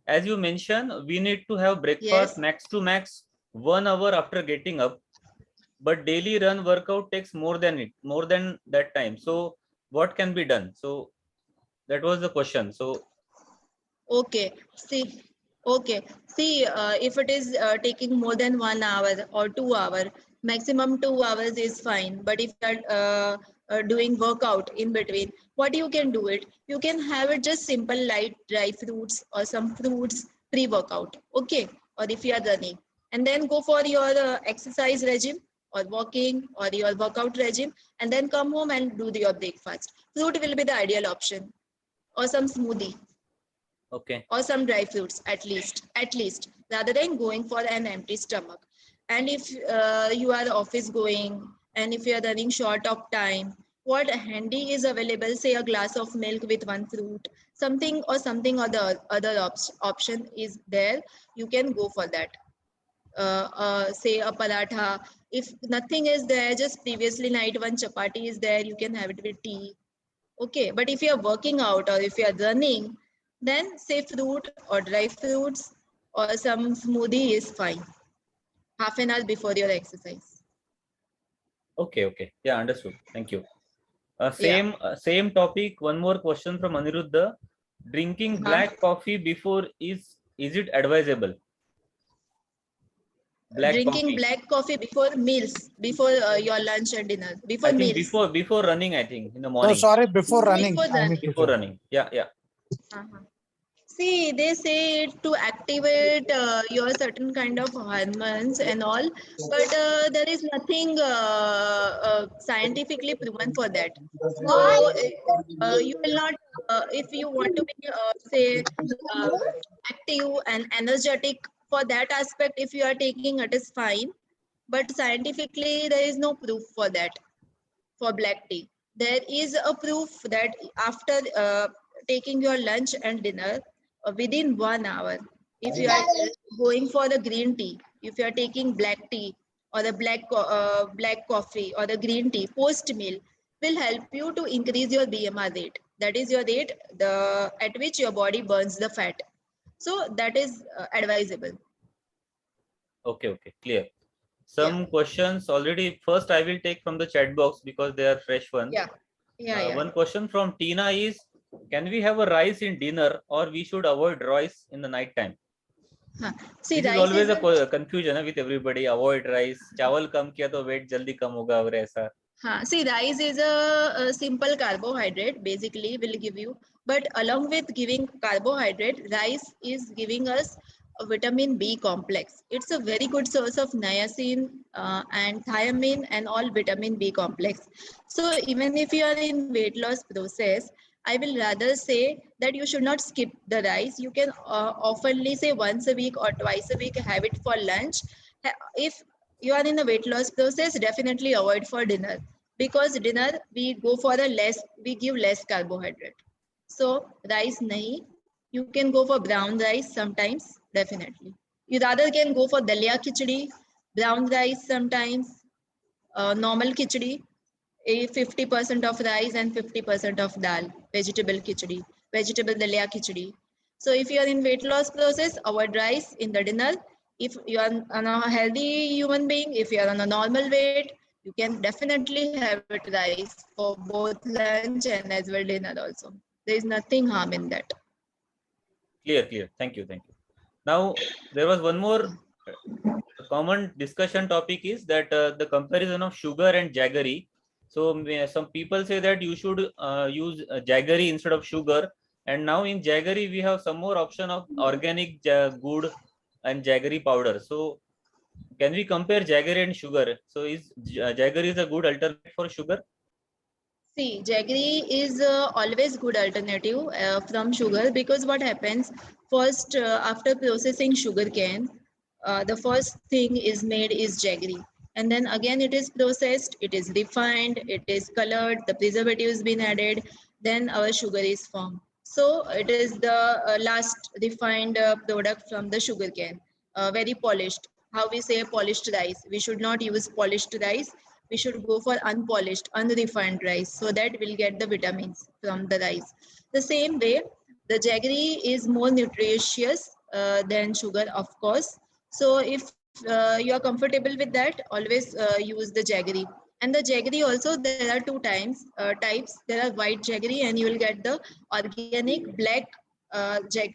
Speaker 1: As you mentioned, we need to have breakfast max to max 1 hour after getting up, but daily run workout takes more than that time. So what can be done? So that was the question. So
Speaker 2: Okay. See, if it is taking more than 1 hour or 2 hour, maximum 2 hours is fine. But if you are doing workout in between, what you can do it? You can have it just simple light dry fruits or some fruits pre-workout. Okay. Or if you are running, and then go for your exercise regime or walking or your workout regime, and then come home and do your breakfast. Fruit will be the ideal option, or some smoothie.
Speaker 1: Okay.
Speaker 2: Or some dry fruits at least, rather than going for an empty stomach. And if you are office going, and if you are running short of time, what handy is available, say a glass of milk with one fruit, something or the other option is there, you can go for that. Say a paratha. If nothing is there, just previously night one chapati is there, you can have it with tea. Okay, but if you are working out or if you are running, then say fruit or dry fruits or some smoothie is fine. Half an hour before your exercise.
Speaker 1: Okay. Yeah, understood. Thank you. Same topic. One more question from Aniruddha. Drinking black coffee before is it advisable?
Speaker 2: Drinking black coffee before meals, before your lunch and dinner, before
Speaker 1: I think
Speaker 2: meals.
Speaker 1: before running, I think in the morning.
Speaker 6: No, sorry, before running.
Speaker 2: Before
Speaker 1: running. Yeah.
Speaker 2: See, they say it to activate your certain kind of hormones and all, but there is nothing scientifically proven for that. So you will not, if you want to be, say, active and energetic for that aspect, if you are taking it is fine, but scientifically there is no proof for that. For black tea, there is a proof that after taking your lunch and dinner, within 1 hour, if you are going for the green tea, if you are taking black tea or the black coffee or the green tea post meal, will help you to increase your BMR rate. That is your rate at which your body burns the fat. So that is advisable.
Speaker 1: Okay, clear. Some questions already. First, I will take from the chat box because they are fresh ones. One question from Tina is: can we have a rice in dinner, or we should avoid rice in the night time?
Speaker 2: See,
Speaker 1: this is always a confusion with everybody. Avoid rice. Chawal kam kiya to weight jaldi kam hoga aur aisa.
Speaker 2: See, rice is a simple carbohydrate, basically will give you, but along with giving carbohydrate, rice is giving us a vitamin B complex. It's a very good source of niacin and thiamine and all vitamin B complex. So even if you are in weight loss process, I will rather say that you should not skip the rice. You can oftenly say once a week or twice a week, have it for lunch. If you are in a weight loss process, definitely avoid for dinner, because dinner we go for we give less carbohydrate. So rice nahi, You can go for brown rice sometimes, definitely. You rather can go for dalia khichdi, brown rice sometimes, normal khichdi, 50% of rice and 50% of dal, vegetable khichdi, vegetable dalia khichdi. So if you are in weight loss process, avoid rice in the dinner. If you are on a healthy human being, if you are on a normal weight, you can definitely have it rice for both lunch and as well dinner also. There is nothing harm in that.
Speaker 1: Clear. Thank you. Now, there was one more common discussion topic is that the comparison of sugar and jaggery. So some people say that you should use jaggery instead of sugar. And now in jaggery, we have some more option of organic good and jaggery powder. So can we compare jaggery and sugar? So is jaggery is a good alternative for sugar?
Speaker 2: See, jaggery is always good alternative from sugar, because what happens first after processing sugar cane, the first thing is made is jaggery, and then again it is processed, it is refined, it is colored, the preservative has been added, then our sugar is formed. So it is the last refined product from the sugar cane, very polished. How we say polished rice? We should not use polished rice. We should go for unpolished, unrefined rice, so that we'll get the vitamins from the rice. The same way, the jaggery is more nutritious than sugar, of course. So if you are comfortable with that, always use the jaggery. And the jaggery also, there are two types. There are white jaggery, and you will get the organic black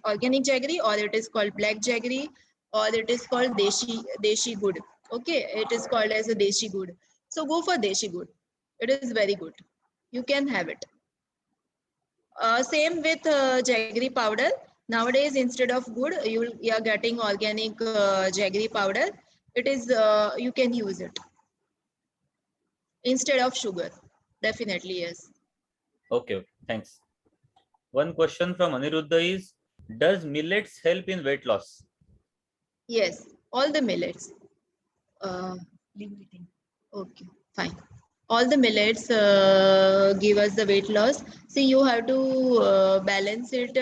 Speaker 2: organic jaggery, or it is called black jaggery, or it is called deshi good. Okay, it is called as a deshi good. So go for deshi good. It is very good. You can have it. Same with jaggery powder. Nowadays, instead of good, you are getting organic jaggery powder. It is you can use it instead of sugar. Definitely, yes.
Speaker 1: Okay, thanks. One question from Aniruddha is, does millets help in weight loss?
Speaker 2: Yes, all the millets. Okay, fine. All the millets give us the weight loss. See, you have to balance it,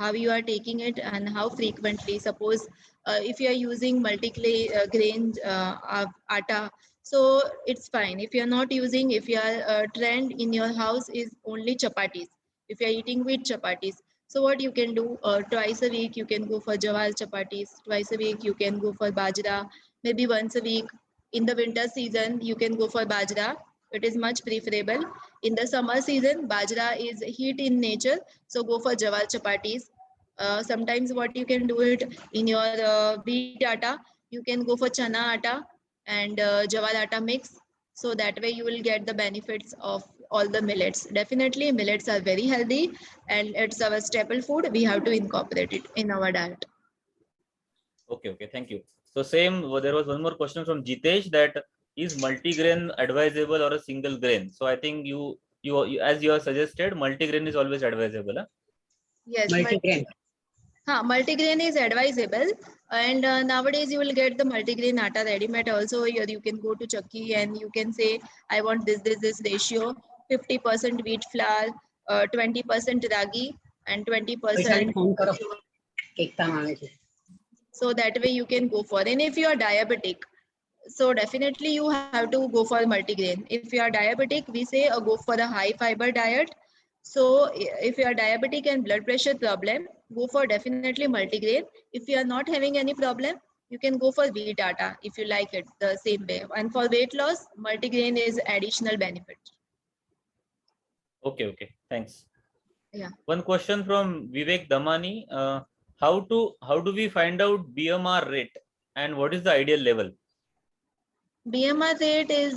Speaker 2: how you are taking it and how frequently. Suppose if you are using multi-grain atta, so it's fine. If you are not using, if your trend in your house is only chapatis, if you are eating wheat chapatis, so what you can do, twice a week you can go for jawar chapatis, twice a week you can go for bajra, maybe once a week. In the winter season, you can go for bajra. It is much preferable. In the summer season, bajra is heat in nature, so go for jawar chapatis. Sometimes what you can do it in your wheat atta, you can go for chana atta and jawar atta mix. So that way you will get the benefits of all the millets. Definitely, millets are very healthy and it's our staple food. We have to incorporate it in our diet.
Speaker 1: Okay, thank you. So same, there was one more question from Jitesh, that is multigrain advisable or a single grain? So I think you as you have suggested, multigrain is always advisable. Huh?
Speaker 2: Yes, multigrain is advisable, and nowadays you will get the multigrain atta ready-made also. You can go to Chakki and you can say, I want this ratio, 50% wheat flour, 20% ragi and 20%. So that way you can go for. And if you are diabetic, so definitely you have to go for multigrain. If you are diabetic, we say go for a high fiber diet. So if you are diabetic and blood pressure problem, go for definitely multigrain. If you are not having any problem, you can go for wheat atta if you like it the same way. And for weight loss, multigrain is additional benefit.
Speaker 1: Okay, thanks.
Speaker 2: Yeah.
Speaker 1: One question from Vivek Damani. How do we find out BMR rate and what is the ideal level?
Speaker 2: BMR rate is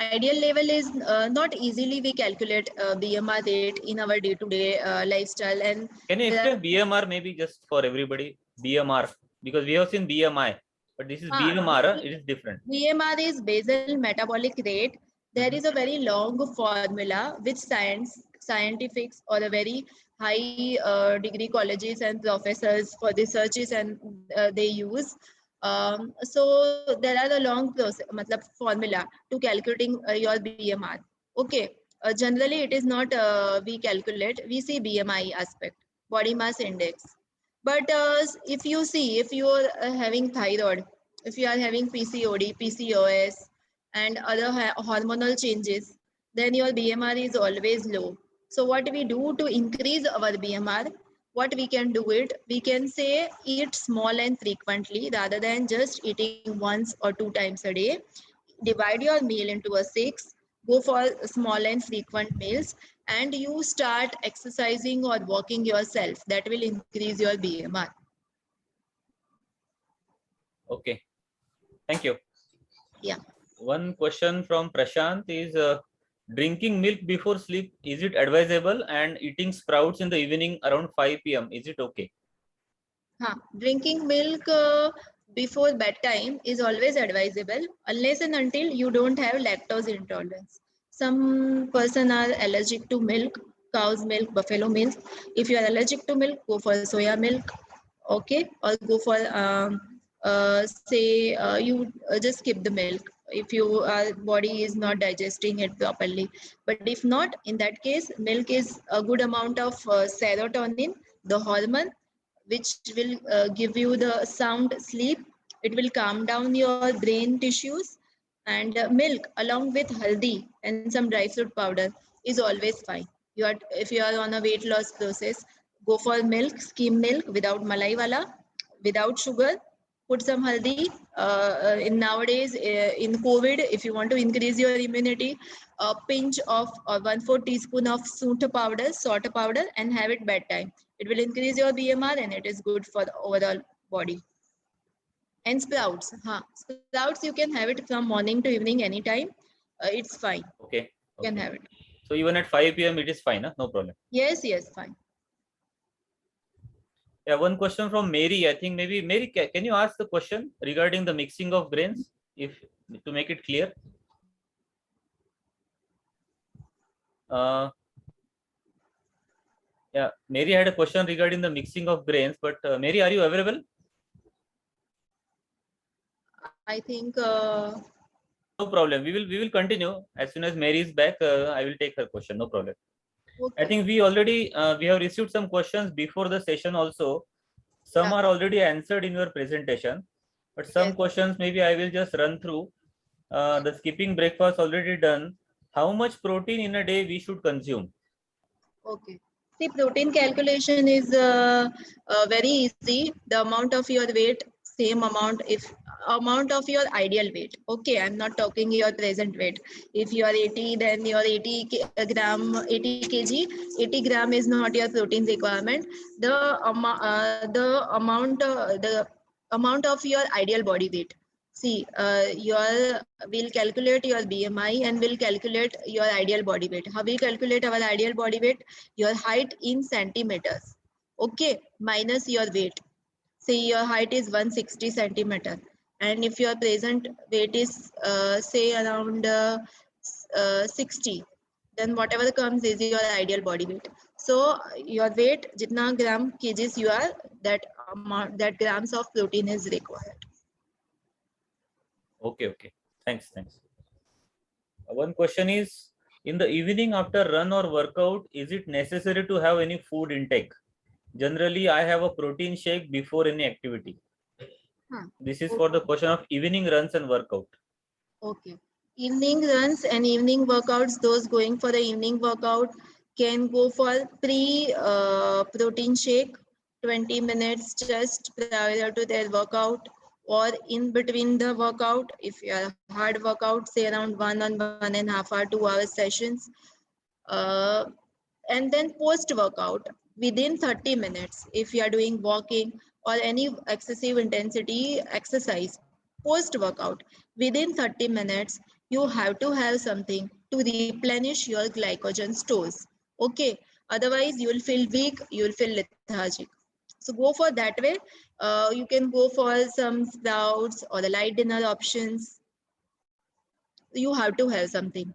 Speaker 2: ideal level is not easily we calculate BMR rate in our day-to-day lifestyle. And
Speaker 1: can you explain BMR maybe just for everybody? BMR, because we have seen BMI, but this is BMR. It is different.
Speaker 2: BMR is basal metabolic rate. There is a very long formula which scientifics or a very high degree colleges and professors for researches and they use. So there are a long process, formula to calculating your BMR. Okay, generally it is not we calculate, we see BMI aspect. body mass index. But if you see, if you are having thyroid, if you are having PCOD, PCOS, and other hormonal changes, then your BMR is always low. So what we do to increase our BMR, what we can do it, we can say eat small and frequently rather than just eating once or 2 times a day. Divide your meal into a 6, go for small and frequent meals, and you start exercising or walking yourself. That will increase your BMR.
Speaker 1: Okay, thank you.
Speaker 2: Yeah.
Speaker 1: One question from Prashant is drinking milk before sleep, is it advisable? And eating sprouts in the evening around 5 p.m., is it okay?
Speaker 2: Drinking milk before bedtime is always advisable unless and until you don't have lactose intolerance. Some person are allergic to milk, cow's milk, buffalo milk. If you are allergic to milk, go for soya milk, okay, or go for you just skip the milk if your body is not digesting it properly. But if not, in that case, milk is a good amount of serotonin, the hormone, which will give you the sound sleep. It will calm down your brain tissues, and milk along with haldi and some dry fruit powder is always fine. If you are on a weight loss process, go for milk, skim milk without malai wala, without sugar. Put some haldi. In nowadays, in COVID, if you want to increase your immunity, a pinch of 1/4 teaspoon of soot powder, salt powder, and have it bedtime. It will increase your BMR and it is good for the overall body. And sprouts, sprouts you can have it from morning to evening anytime. It's fine.
Speaker 1: Okay.
Speaker 2: You can have it.
Speaker 1: So even at 5 p.m. it is fine, huh? No problem.
Speaker 2: Yes, fine.
Speaker 1: Yeah, one question from Mary. I think maybe Mary, can you ask the question regarding the mixing of grains, if to make it clear? Yeah, Mary had a question regarding the mixing of grains, but Mary, are you available?
Speaker 2: I think
Speaker 1: no problem. We will continue as soon as Mary is back. I will take her question. No problem.
Speaker 2: Okay.
Speaker 1: I think we already we have received some questions before the session also. Some are already answered in your presentation, but some questions maybe I will just run through. The skipping breakfast already done. How much protein in a day we should consume?
Speaker 2: Okay. See, protein calculation is very easy. The amount of your weight, same amount, if amount of your ideal weight. Okay, I'm not talking your present weight. If you are 80, then your 80 kg, 80 gram is not your protein requirement. The amount of your ideal body weight. See, we'll calculate your BMI and we'll calculate your ideal body weight. How we calculate our ideal body weight? Your height in centimeters. Okay, minus your weight. Say your height is 160 centimeter, and if your present weight is say around 60, then whatever comes is your ideal body weight. So your weight, jitna gram kgs you are, that amount, that grams of protein is required.
Speaker 1: Okay. Thanks. One question is, in the evening after run or workout, is it necessary to have any food intake? Generally, I have a protein shake before any activity. This is for the question of evening runs and workout.
Speaker 2: Okay. Evening runs and evening workouts, those going for the evening workout can go for protein shake, 20 minutes just prior to their workout, or in between the workout. If you are hard workout, say around 1.5 hour, 2 hour sessions. And then post workout within 30 minutes, if you are doing walking or any excessive intensity exercise, post workout within 30 minutes, you have to have something to replenish your glycogen stores. Okay, otherwise you will feel weak, you will feel lethargic. So go for that way. You can go for some sprouts or the light dinner options. You have to have something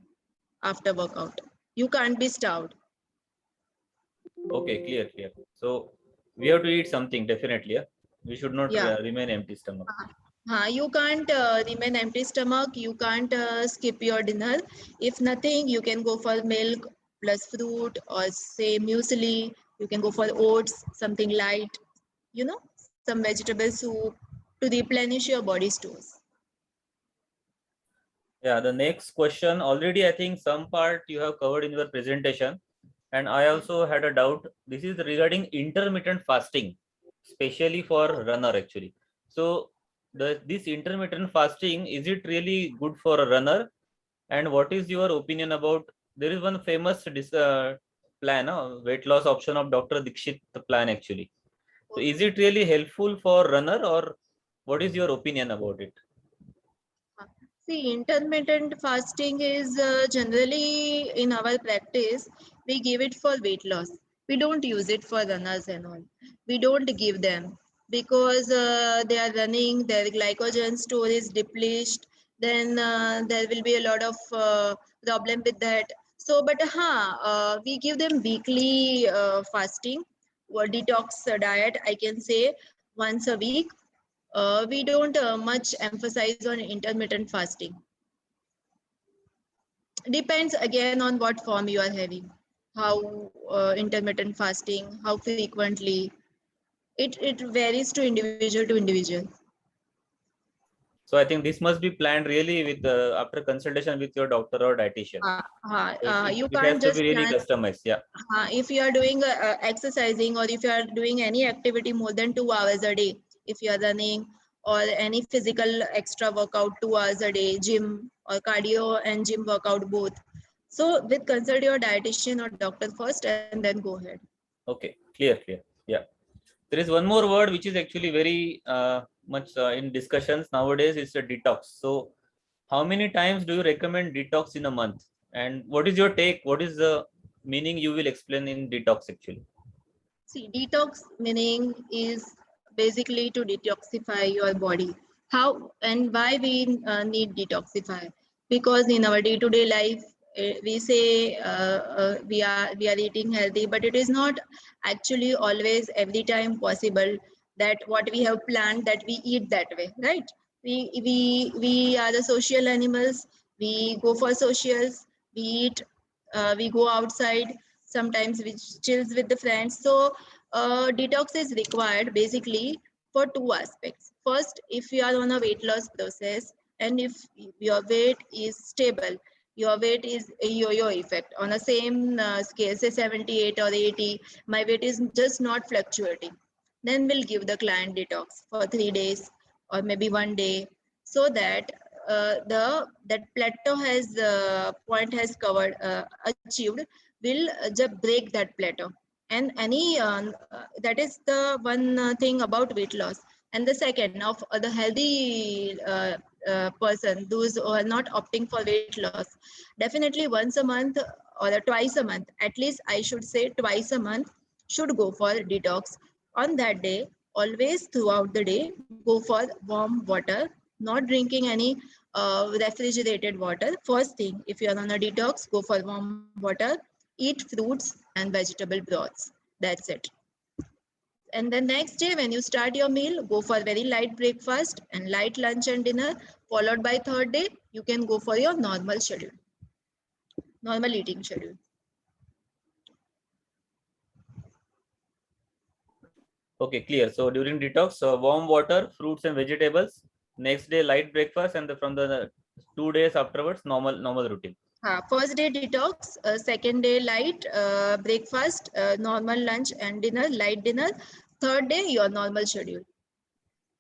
Speaker 2: after workout. You can't be starved.
Speaker 1: Okay, clear. So we have to eat something definitely. Yeah? We should not remain empty stomach.
Speaker 2: You can't remain empty stomach. You can't skip your dinner. If nothing, you can go for milk plus fruit, or say muesli, You can go for oats, something light, you know, some vegetable soup to replenish your body stores.
Speaker 1: Yeah, the next question already I think some part you have covered in your presentation, and I also had a doubt. This is regarding intermittent fasting, especially for runner actually. So this intermittent fasting, is it really good for a runner? And what is your opinion about, there is one famous plan, weight loss option of Dr. Dikshit plan actually. So is it really helpful for runner, or what is your opinion about it?
Speaker 2: See, intermittent fasting is generally in our practice, we give it for weight loss. We don't use it for runners and all. We don't give them because they are running, their glycogen store is depleted, then there will be a lot of problem with that. So, but we give them weekly fasting or detox diet, I can say once a week. We don't much emphasize on intermittent fasting. Depends again on what form you are having, how intermittent fasting, how frequently. It varies to individual.
Speaker 1: So I think this must be planned really with after consultation with your doctor or dietitian. So
Speaker 2: You
Speaker 1: it has
Speaker 2: can't
Speaker 1: to
Speaker 2: just
Speaker 1: be really
Speaker 2: plan.
Speaker 1: customized. Yeah.
Speaker 2: If you are doing exercising, or if you are doing any activity more than 2 hours a day, if you are running or any physical extra workout 2 hours a day, gym or cardio and gym workout both. So with consult your dietitian or doctor first and then go ahead.
Speaker 1: Okay, clear. Yeah. There is one more word which is actually very much in discussions nowadays. It's a detox. So how many times do you recommend detox in a month? And what is your take? What is the meaning you will explain in detox actually?
Speaker 2: See, detox meaning is basically to detoxify your body. How and why we need detoxify? Because in our day-to-day life, we say we are eating healthy, but it is not actually always every time possible that what we have planned that we eat that way, right? We are the social animals. We go for socials. We eat. We go outside. Sometimes we chills with the friends. So detox is required basically for two aspects. First, if you are on a weight loss process and if your weight is stable, your weight is a yo-yo effect on the same scale, say 78 or 80, my weight is just not fluctuating. Then we'll give the client detox for 3 days or maybe one day, so that that plateau has point has covered achieved, will just break that plateau. And any that is the one thing about weight loss. And the second of the healthy person, those who are not opting for weight loss, definitely once a month or twice a month, at least I should say twice a month, should go for detox. On that day, always throughout the day, go for warm water, not drinking any refrigerated water. First thing, if you are on a detox, go for warm water, eat fruits and vegetable broths. That's it. And the next day, when you start your meal, go for very light breakfast and light lunch and dinner. Followed by third day, you can go for your normal schedule, normal eating schedule.
Speaker 1: Okay, clear. So during detox, warm water, fruits and vegetables. Next day, light breakfast, and from the 2 days afterwards, normal routine.
Speaker 2: First day detox, second day light breakfast, normal lunch and dinner, light dinner. Third day, your normal schedule.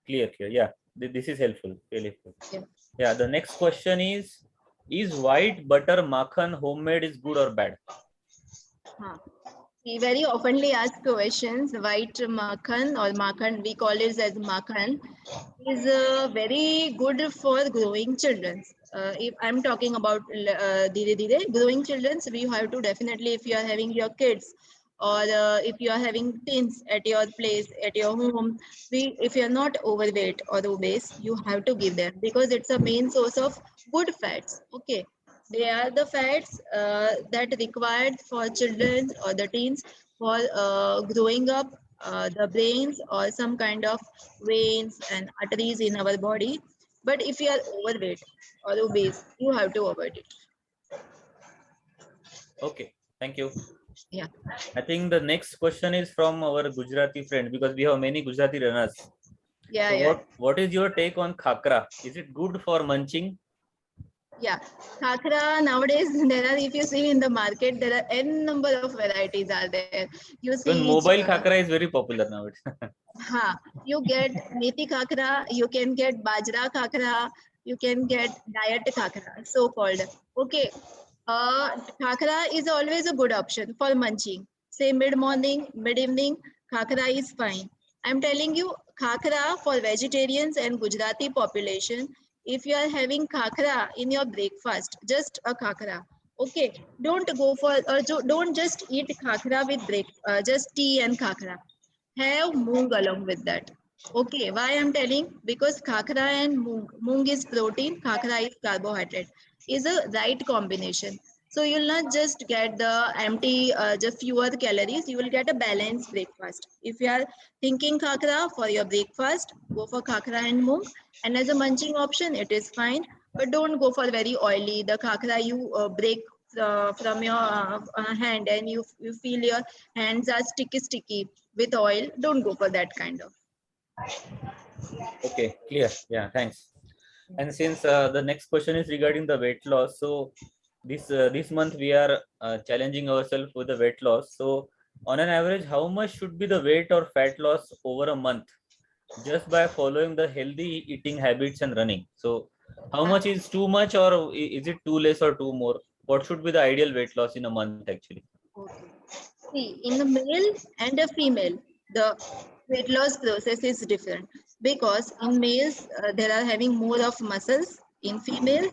Speaker 1: Clear. Yeah, this is helpful. Really helpful.
Speaker 2: Yeah.
Speaker 1: Yeah. The next question is white butter makhan homemade is good or bad?
Speaker 2: We very oftenly ask questions. White makhan or makhan, we call it as makhan, is very good for growing children. If I'm talking about growing children, we have to definitely, if you are having your kids or if you are having teens at your place, at your home, if you are not overweight or obese, you have to give them, because it's a main source of good fats. Okay. They are the fats that required for children or the teens for growing up, the brains or some kind of veins and arteries in our body. But if you are overweight or obese, you have to avoid it.
Speaker 1: Okay, thank you.
Speaker 2: Yeah.
Speaker 1: I think the next question is from our Gujarati friend, because we have many Gujarati runners.
Speaker 2: Yeah,
Speaker 1: So
Speaker 2: yeah.
Speaker 1: what is your take on khakra? Is it good for munching?
Speaker 2: Yeah, khakra nowadays there are, if you see in the market, there are n number of varieties are there. You
Speaker 1: Even
Speaker 2: see,
Speaker 1: mobile khakra is very popular nowadays.
Speaker 2: you get methi khakra, you can get bajra khakra, you can get diet khakra, so called. Okay, khakra is always a good option for munching. Say mid morning, mid evening, khakra is fine. I'm telling you, khakra for vegetarians and Gujarati population. If you are having khakra in your breakfast, just a khakra. Okay, don't go for or don't just eat khakra with just tea and khakra. Have moong along with that. Okay, why I'm telling? Because khakra and moong is protein, khakra is carbohydrate, is a right combination. So you'll not just get the empty, just fewer calories, you will get a balanced breakfast. If you are thinking khakra for your breakfast, go for khakra and moong. And as a munching option, it is fine, but don't go for very oily. The khakra you break from your hand and you feel your hands are sticky with oil. Don't go for that kind of.
Speaker 1: Okay, clear. Yeah, thanks. And since the next question is regarding the weight loss, so this month we are challenging ourselves with the weight loss. So on an average, how much should be the weight or fat loss over a month, just by following the healthy eating habits and running? So how much is too much, or is it too less or too more? What should be the ideal weight loss in a month actually?
Speaker 2: Okay. See, in the male and a female, the weight loss process is different, because in males there are having more of muscles. In female,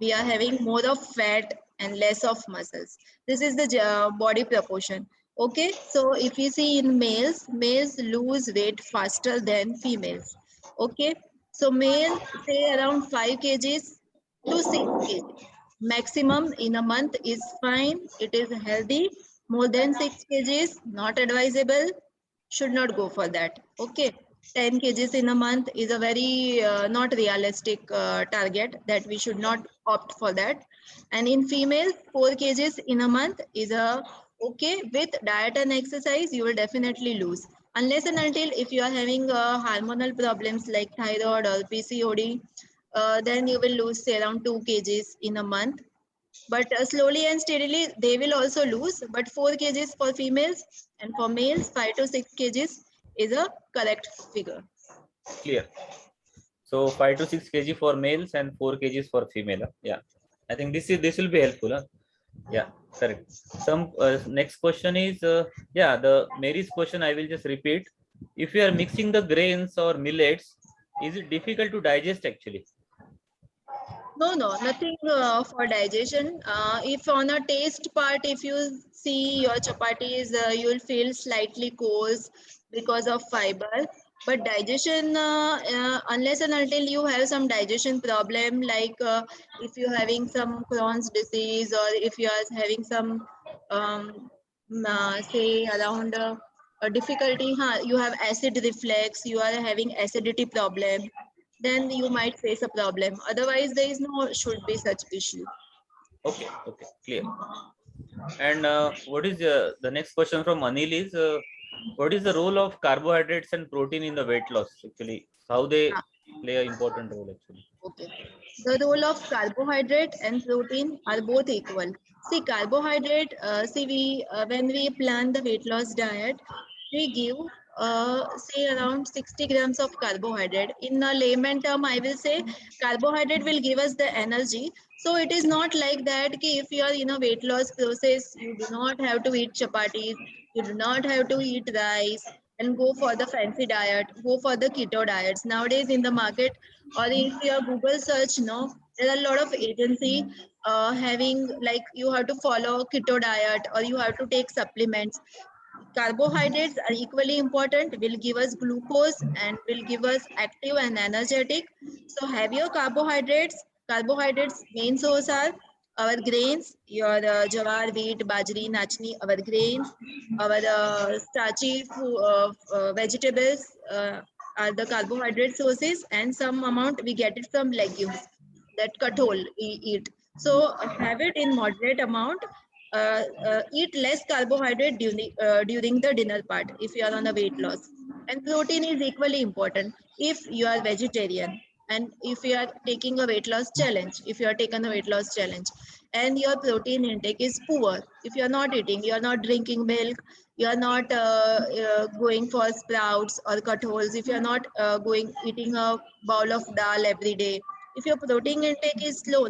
Speaker 2: we are having more of fat and less of muscles. This is the body proportion. Okay, so if you see in males lose weight faster than females. Okay, so male say around 5 kgs to 6 kgs. Maximum in a month is fine. It is healthy. More than 6 kgs, not advisable. Should not go for that. Okay. 10 kgs in a month is a very not realistic target, that we should not opt for that. And in females, 4 kgs in a month is a okay. With diet and exercise, you will definitely lose. Unless and until if you are having hormonal problems like thyroid or PCOD, then you will lose say around 2 kgs in a month. But slowly and steadily they will also lose, but 4 kgs for females, and for males 5 to 6 kgs is a correct figure.
Speaker 1: Clear. So 5 to 6 kg for males and 4 kgs for female. Yeah, I think this will be helpful. Yeah, correct. Some next question is yeah, the Mary's question I will just repeat. If you are mixing the grains or millets, is it difficult to digest actually?
Speaker 2: No, nothing for digestion. If on a taste part, if you see your chapatis, you will feel slightly coarse because of fiber. But digestion, unless and until you have some digestion problem, like if you're having some Crohn's disease, or if you are having some, say around a difficulty, you have acid reflux, you are having acidity problem, then you might face a problem. Otherwise, there is no should be such issue.
Speaker 1: Okay, clear. And what is the next question from Anil is what is the role of carbohydrates and protein in the weight loss actually? How they play an important role actually?
Speaker 2: Okay. The role of carbohydrate and protein are both equal. See, carbohydrate, when we plan the weight loss diet, we give say around 60 grams of carbohydrate. In a layman term, I will say carbohydrate will give us the energy. So it is not like that ki if you are in a weight loss process, you do not have to eat chapatis, you do not have to eat rice and go for the fancy diet, go for the keto diets. Nowadays in the market, or if you Google search, no, there are a lot of agency having like you have to follow keto diet or you have to take supplements. Carbohydrates are equally important, will give us glucose and will give us active and energetic. So have your carbohydrates. Carbohydrates main source are our grains, your jawar, wheat, bajri, nachni, our grains, our starchy vegetables are the carbohydrate sources, and some amount we get it from legumes, that kathol we eat. So have it in moderate amount. eat less carbohydrate during the dinner part if you are on a weight loss. And protein is equally important if you are vegetarian and if you are taking a weight loss challenge, if you are taking a weight loss challenge and your protein intake is poor, if you are not eating, you are not drinking milk, you are not going for sprouts or cutholes, if you are not eating a bowl of dal every day, if your protein intake is low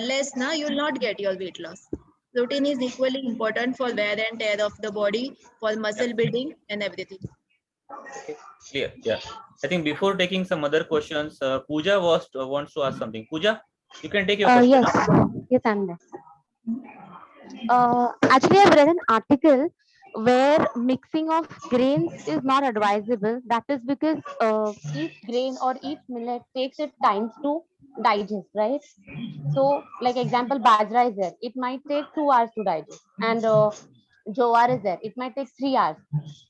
Speaker 2: less you will not get your weight loss. Protein is equally important for wear and tear of the body, for muscle building and everything.
Speaker 1: Okay, clear. Yeah. I think before taking some other questions, Pooja wants to ask something. Pooja, you can take your question.
Speaker 10: Yes, I'm there. Actually, I've read an article where mixing of grains is not advisable. That is because each grain or each millet takes its times to digest, right? So, like example, bajra is there. It might take 2 hours to digest, and jowar is there. It might take 3 hours.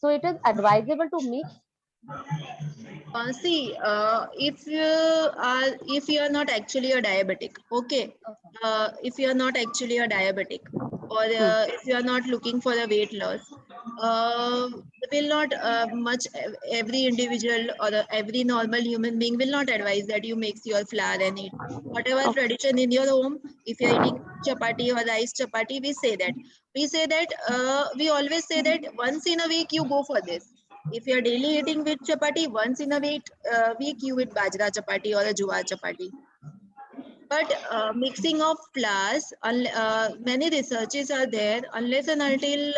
Speaker 10: So, it is advisable to mix.
Speaker 2: If you are not actually a diabetic, okay. If you are not actually a diabetic, or if you are not looking for a weight loss, will not much every individual or every normal human being will not advise that you mix your flour and eat. Whatever tradition in your home, if you are eating chapati or rice chapati, we say that. We always say that once in a week you go for this. If you are daily eating with chapati, once in a week you eat bajra chapati or a jowar chapati. But mixing of flours, many researches are there, unless and until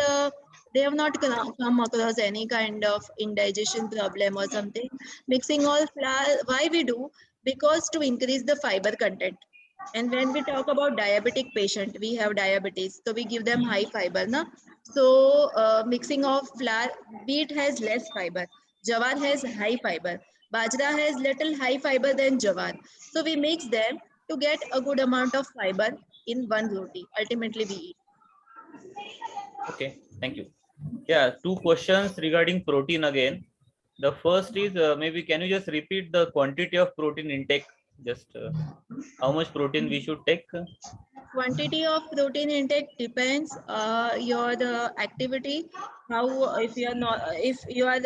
Speaker 2: they have not come across any kind of indigestion problem or something. Mixing all flour, why we do? Because to increase the fiber content. And when we talk about diabetic patient, we have diabetes, so we give them high fiber, na? So mixing of flour, wheat has less fiber, jawar has high fiber, bajra has little high fiber than jawar. So we mix them to get a good amount of fiber in one roti. Ultimately, we eat.
Speaker 1: Okay, thank you. Yeah, two questions regarding protein again. The first is maybe can you just repeat the quantity of protein intake? Just how much protein we should take?
Speaker 2: Quantity of protein intake depends your activity. How if you are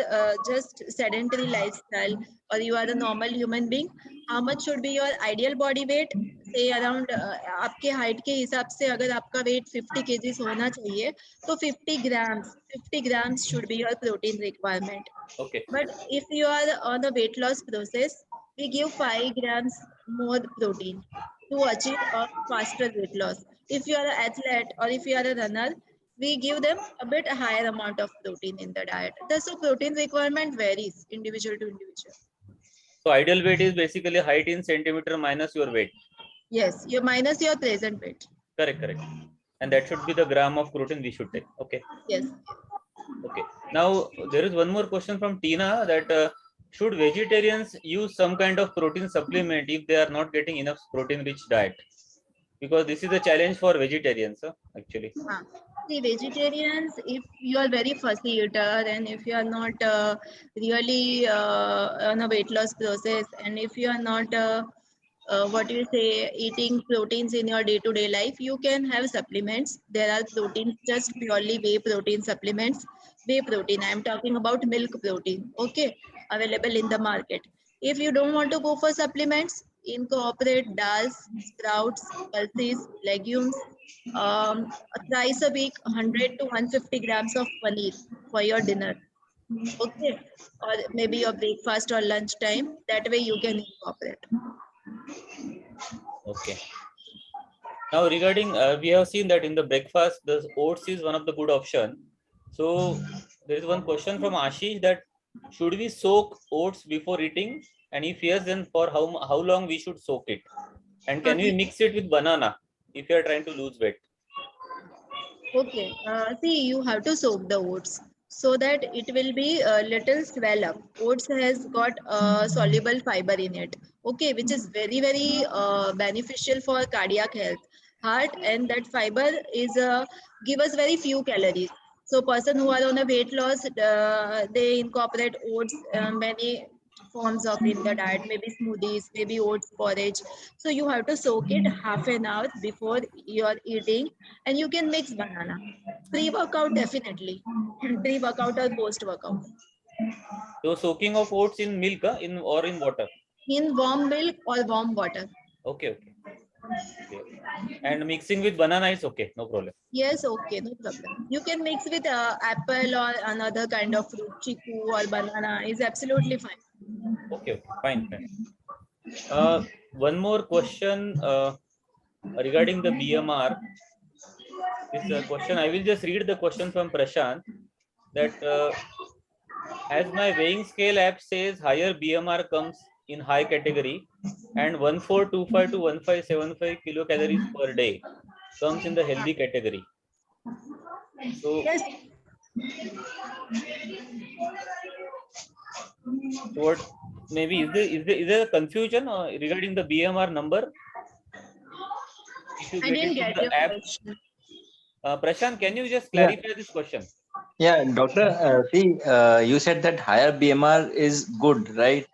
Speaker 2: just sedentary lifestyle or you are a normal human being, how much should be your ideal body weight? Say around आपके height के हिसाब से अगर आपका weight 50 kgs होना चाहिए तो 50 grams should be your protein requirement.
Speaker 1: Okay.
Speaker 2: But if you are on the weight loss process, we give 5 grams more protein to achieve a faster weight loss. If you are an athlete or if you are a runner, we give them a bit higher amount of protein in the diet. So protein requirement varies individual to individual.
Speaker 1: So ideal weight is basically height in centimeter minus your weight.
Speaker 2: Yes, you minus your present weight.
Speaker 1: Correct. And that should be the gram of protein we should take. Okay.
Speaker 2: Yes.
Speaker 1: Okay. Now there is one more question from Tina that should vegetarians use some kind of protein supplement if they are not getting enough protein-rich diet? Because this is a challenge for vegetarians, actually.
Speaker 2: See, vegetarians, if you are very fussy eater and if you are not really on a weight loss process and if you are not eating proteins in your day-to-day life, you can have supplements. There are proteins, just purely whey protein supplements. Whey protein, I am talking about milk protein, okay, available in the market. If you don't want to go for supplements, incorporate dals, sprouts, pulses, legumes, thrice a week, 100 to 150 grams of paneer for your dinner, okay, or maybe your breakfast or lunch time. That way you can incorporate.
Speaker 1: Okay. Now regarding, we have seen that in the breakfast, the oats is one of the good option. So there is one question from Ashish that should we soak oats before eating? And if yes, then for how long we should soak it? And can we mix it with banana if you are trying to lose weight?
Speaker 2: Okay, see, you have to soak the oats so that it will be a little swell up. Oats has got soluble fiber in it, okay, which is very, very beneficial for cardiac health, heart, and that fiber is give us very few calories. So person who are on a weight loss, they incorporate oats many forms of in the diet, maybe smoothies, maybe oats porridge. So you have to soak it half an hour before you're eating, and you can mix banana. Pre-workout definitely, pre-workout or post-workout.
Speaker 1: So soaking of oats in milk, in or in water.
Speaker 2: In warm milk or warm water.
Speaker 1: Okay, okay. And mixing with banana is okay, no problem.
Speaker 2: Yes, okay, no problem. You can mix with apple or another kind of fruit, chiku or banana is absolutely fine.
Speaker 1: Okay, okay, fine, fine. One more question regarding the BMR. This question, I will just read the question from Prashant. That as my weighing scale app says, higher BMR comes in high category, and 1425 to 1575 kilocalories per day comes in the healthy category. So,
Speaker 2: Yes.
Speaker 1: what maybe is there a confusion regarding the BMR number? If you
Speaker 2: I
Speaker 1: get
Speaker 2: didn't
Speaker 1: it from
Speaker 2: get
Speaker 1: the
Speaker 2: your
Speaker 1: app,
Speaker 2: question.
Speaker 1: Prashant, can you just clarify this question?
Speaker 6: Yeah, doctor. See, you said that higher BMR is good, right?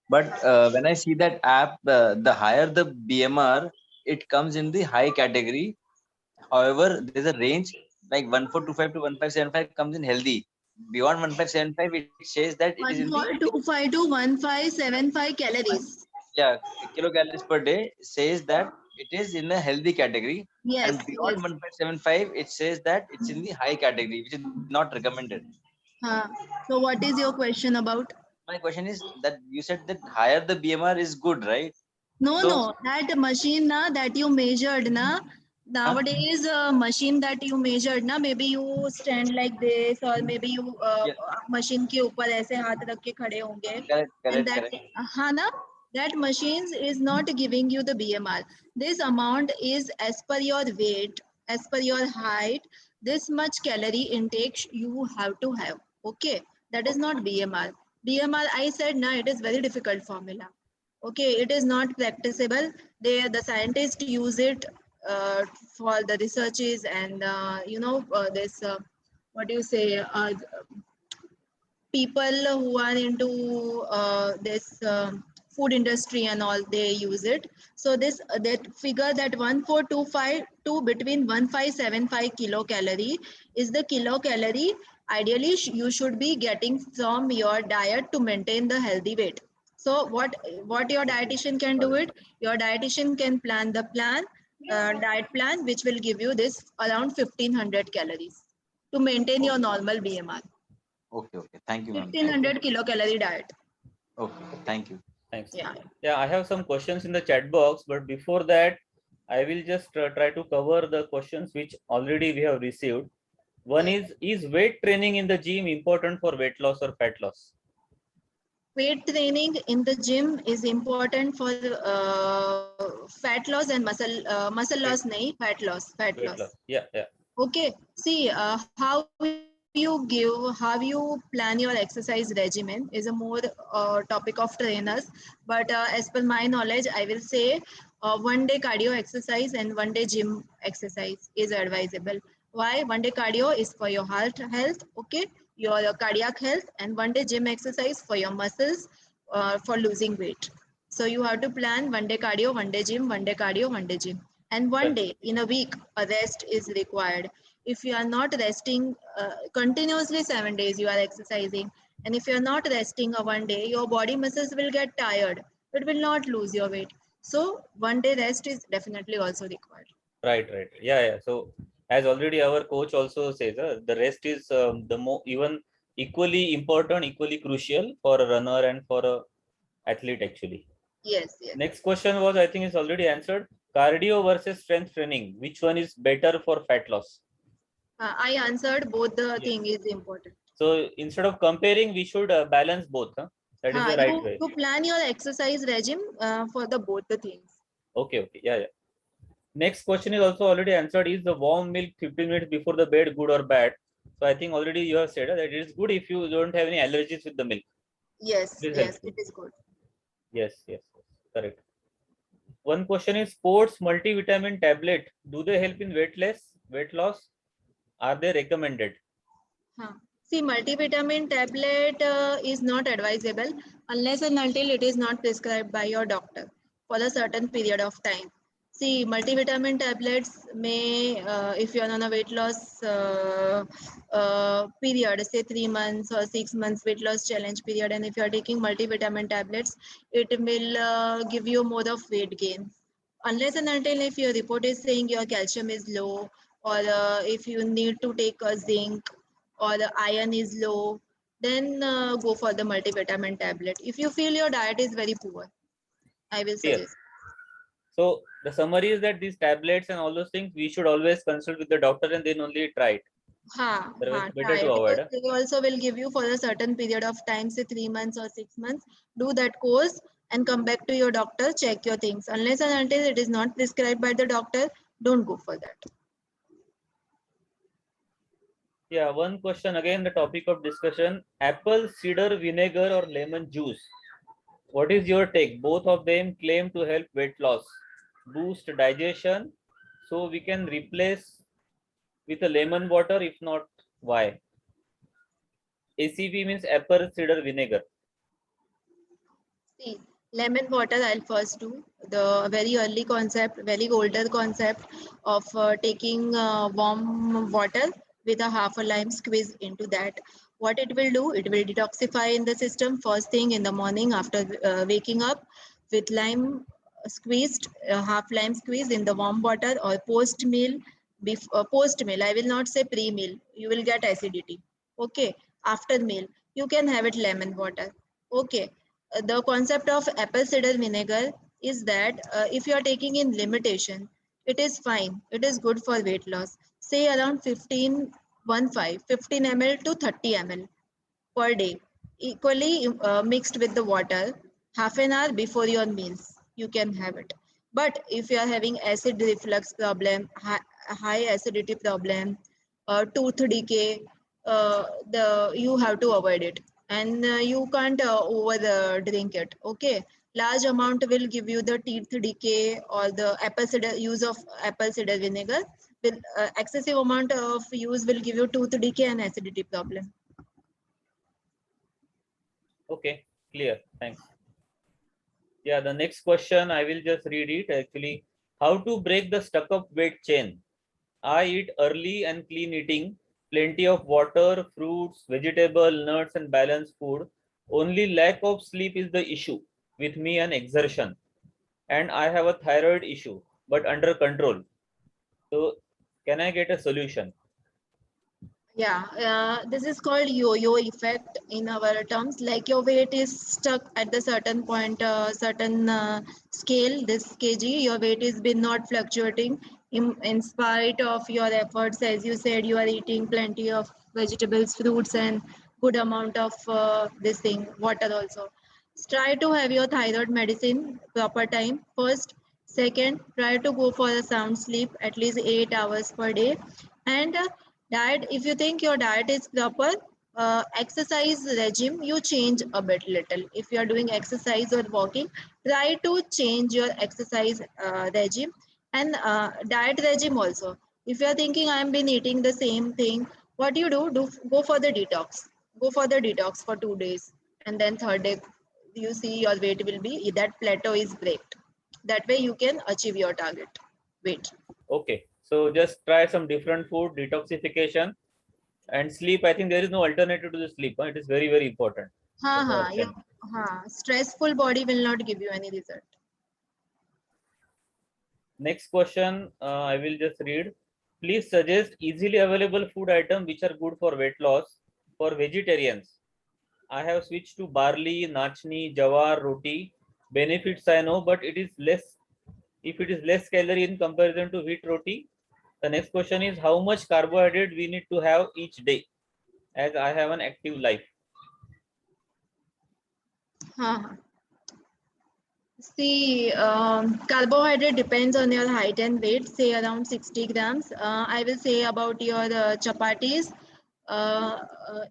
Speaker 6: But when I see that app, the higher the BMR, it comes in the high category. However, there's a range like 1425 to 1575 comes in healthy. Beyond 1575, it says that it is in the
Speaker 2: 1425 to 1575 calories.
Speaker 6: yeah kilocalories per day says that it is in a healthy category,
Speaker 2: Yes,
Speaker 6: and beyond
Speaker 2: yes.
Speaker 6: 1575, it says that it's in the high category, which is not recommended.
Speaker 2: So what is your question about?
Speaker 6: My question is that you said that higher the BMR is good, right?
Speaker 2: No,
Speaker 6: So
Speaker 2: no, that machine na that you measured na, nowadays machine that you measured na, maybe you stand like this or maybe you
Speaker 6: yeah,
Speaker 2: machine के ऊपर ऐसे हाथ रख के खड़े होंगे,
Speaker 6: correct,
Speaker 2: and
Speaker 6: correct,
Speaker 2: that
Speaker 6: correct.
Speaker 2: हाँ ना, that machines is not giving you the BMR. This amount is as per your weight, as per your height. This much calorie intake you have to have. Okay, that is not BMR. BMR, I said na, it is very difficult formula. Okay, it is not practicable. The scientists use it for the researches and this what do you say, people who are into this food industry and all, they use it. So this that figure that 1425 to between 1575 kilocalorie is the kilocalorie ideally you should be getting from your diet to maintain the healthy weight. So what your dietitian can do it, your dietitian can plan the diet plan which will give you this around 1500 calories to maintain your normal BMR.
Speaker 6: Okay, okay. Thank you, ma'am.
Speaker 2: 1500 kilocalorie diet.
Speaker 6: Okay, thank you.
Speaker 1: Thanks.
Speaker 2: Yeah.
Speaker 1: Yeah, I have some questions in the chat box, but before that, I will just try to cover the questions which already we have received. One is weight training in the gym important for weight loss or fat loss?
Speaker 2: Weight training in the gym is important for fat loss and muscle loss, nahi, fat loss.
Speaker 1: Weight loss. Yeah, yeah.
Speaker 2: Okay. See, how you plan your exercise regimen is a more topic of trainers. But as per my knowledge, I will say one day cardio exercise and one day gym exercise is advisable. Why? One day cardio is for your heart health, okay, your cardiac health, and one day gym exercise for your muscles for losing weight. So you have to plan one day cardio, one day gym, one day cardio, one day gym. And one day in a week, a rest is required. If you are not resting continuously 7 days, you are exercising. And if you are not resting a one day, your body muscles will get tired. It will not lose your weight. So one day rest is definitely also required.
Speaker 1: Right, right. Yeah, yeah. So as already our coach also says, the rest is the more even equally important, equally crucial for a runner and for a athlete actually.
Speaker 2: Yes, yes.
Speaker 1: Next question was, I think it's already answered. Cardio versus strength training. Which one is better for fat loss?
Speaker 2: I answered both the thing is important.
Speaker 1: So instead of comparing, we should balance both. Huh? That is the right way.
Speaker 2: You plan your exercise regime for the both the things.
Speaker 1: Okay, okay. Yeah, yeah. Next question is also already answered. Is the warm milk 15 minutes before the bed good or bad? So I think already you have said that it is good if you don't have any allergies with the milk.
Speaker 2: Yes, yes, it is good.
Speaker 1: Yes, yes, correct. One question is sports multivitamin tablet. Do they help in weight loss? Are they recommended?
Speaker 2: See, multivitamin tablet is not advisable unless and until it is not prescribed by your doctor for a certain period of time. See, multivitamin tablets may, if you are on a weight loss period, say 3 months or 6 months weight loss challenge period, and if you are taking multivitamin tablets, it will give you more of weight gain. Unless and until if your report is saying your calcium is low, or if you need to take a zinc, or the iron is low, then go for the multivitamin tablet. If you feel your diet is very poor, I will
Speaker 1: Clear.
Speaker 2: suggest.
Speaker 1: So the summary is that these tablets and all those things we should always consult with the doctor and then only try it. Otherwise, better
Speaker 2: Try
Speaker 1: to avoid.
Speaker 2: because they also will give you for a certain period of time, say 3 months or 6 months. Do that course and come back to your doctor, check your things. Unless and until it is not prescribed by the doctor, don't go for that.
Speaker 1: Yeah, one question again, the topic of discussion, apple cider vinegar or lemon juice. What is your take? Both of them claim to help weight loss, boost digestion. So we can replace with a lemon water. If not, why? ACV means apple cider vinegar.
Speaker 2: See, lemon water I'll first do. The very early concept, very older concept of taking warm water with a half a lime squeeze into that. What it will do, it will detoxify in the system first thing in the morning after waking up with lime squeezed, half lime squeeze in the warm water, or post meal. Post meal, I will not say pre meal. You will get acidity. Okay, after meal, you can have it lemon water. Okay, the concept of apple cider vinegar is that if you are taking in limitation, it is fine. It is good for weight loss. Say around 15 ml to 30 ml per day, equally mixed with the water, half an hour before your meals. You can have it. But if you are having acid reflux problem, high acidity problem, tooth decay, you have to avoid it, and you can't over drink it. Okay, large amount will give you the teeth decay, or the apple cider use of apple cider vinegar. Will excessive amount of use will give you tooth decay and acidity problem.
Speaker 1: Okay, clear. Thanks. Yeah, the next question, I will just read it actually. How to break the stuck up weight chain? I eat early and clean eating, plenty of water, fruits, vegetable, nuts, and balanced food. Only lack of sleep is the issue with me and exertion. And I have a thyroid issue, but under control. So, can I get a solution?
Speaker 2: Yeah, this is called yo-yo effect in our terms. Like your weight is stuck at the certain point, certain scale, this kg, your weight is been not fluctuating in spite of your efforts. As you said, you are eating plenty of vegetables, fruits, and good amount of this thing, water also. Try to have your thyroid medicine proper time first. Second, try to go for a sound sleep at least 8 hours per day. And diet, if you think your diet is proper, exercise regime you change a bit little. If you are doing exercise or walking, try to change your exercise regime, and diet regime also. If you are thinking I am been eating the same thing, what you do go for the detox. Go for the detox for 2 days, and then third day you see your weight will be, that plateau is breaked. That way you can achieve your target weight.
Speaker 1: Okay, so just try some different food, detoxification, and sleep. I think there is no alternative to the sleep. Huh? It is very, very important.
Speaker 2: Yeah. Stressful body will not give you any result.
Speaker 1: Next question, I will just read. Please suggest easily available food items which are good for weight loss for vegetarians. I have switched to barley, nachni, jawar, roti. Benefits I know, but it is less. If it is less calorie in comparison to wheat roti. The next question is how much carbohydrate we need to have each day, as I have an active life.
Speaker 2: See, carbohydrate depends on your height and weight, say around 60 grams. I will say about your chapatis.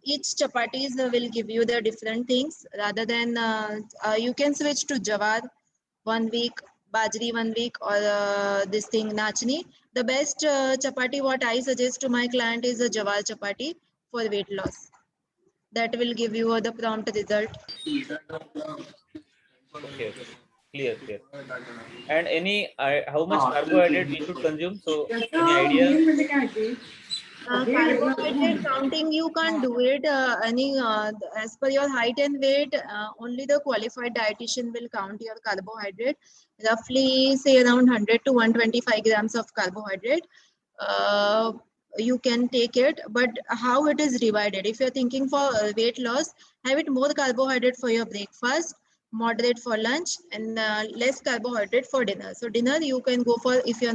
Speaker 2: Each chapatis will give you the different things. Rather than you can switch to jawar 1 week, bajri 1 week, or this thing nachni. The best chapati what I suggest to my client is a jawar chapati for weight loss. That will give you the prompt result.
Speaker 1: Okay, okay. Clear, clear. And any how much carbohydrate we should consume? So any idea?
Speaker 2: Carbohydrate counting, you can't do it as per your height and weight. Only the qualified dietitian will count your carbohydrate. Roughly, say around 100 to 125 grams of carbohydrate. You can take it, but how it is divided? If you're thinking for weight loss, have it more carbohydrate for your breakfast, moderate for lunch, and less carbohydrate for dinner. So dinner you can go for, if you're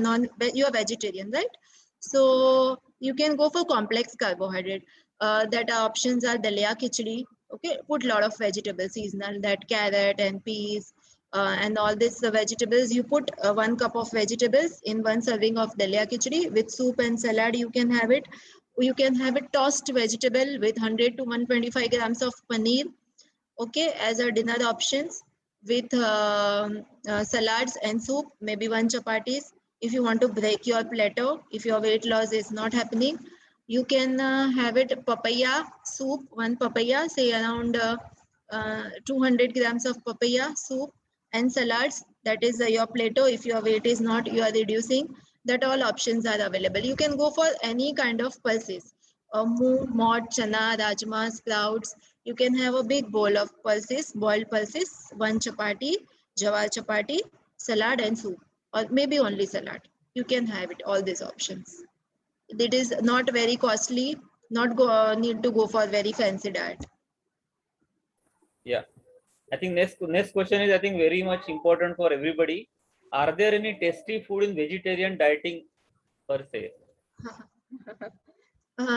Speaker 2: you're vegetarian, right? So you can go for complex carbohydrate. That options are dalia khichdi. Okay, put lot of vegetables, seasonal, that carrot and peas and all these vegetables. You put 1 cup of vegetables in 1 serving of dalia khichdi with soup and salad. You can have it. You can have a tossed vegetable with 100 to 125 grams of paneer. Okay, as a dinner options with salads and soup, maybe 1 chapatis. If you want to break your plateau, if your weight loss is not happening, you can have it papaya soup, 1 papaya, say around 200 grams of papaya soup and salads. That is your plateau. If your weight is not, you are reducing, that all options are available. You can go for any kind of pulses. Moong, mod, chana, rajma, sprouts. You can have a big bowl of pulses, boiled pulses, 1 chapati, jawar chapati, salad and soup, or maybe only salad. You can have it, all these options. It is not very costly, not need to go for very fancy diet.
Speaker 1: Yeah, I think next question is, I think, very much important for everybody. Are there any tasty food in vegetarian dieting per se?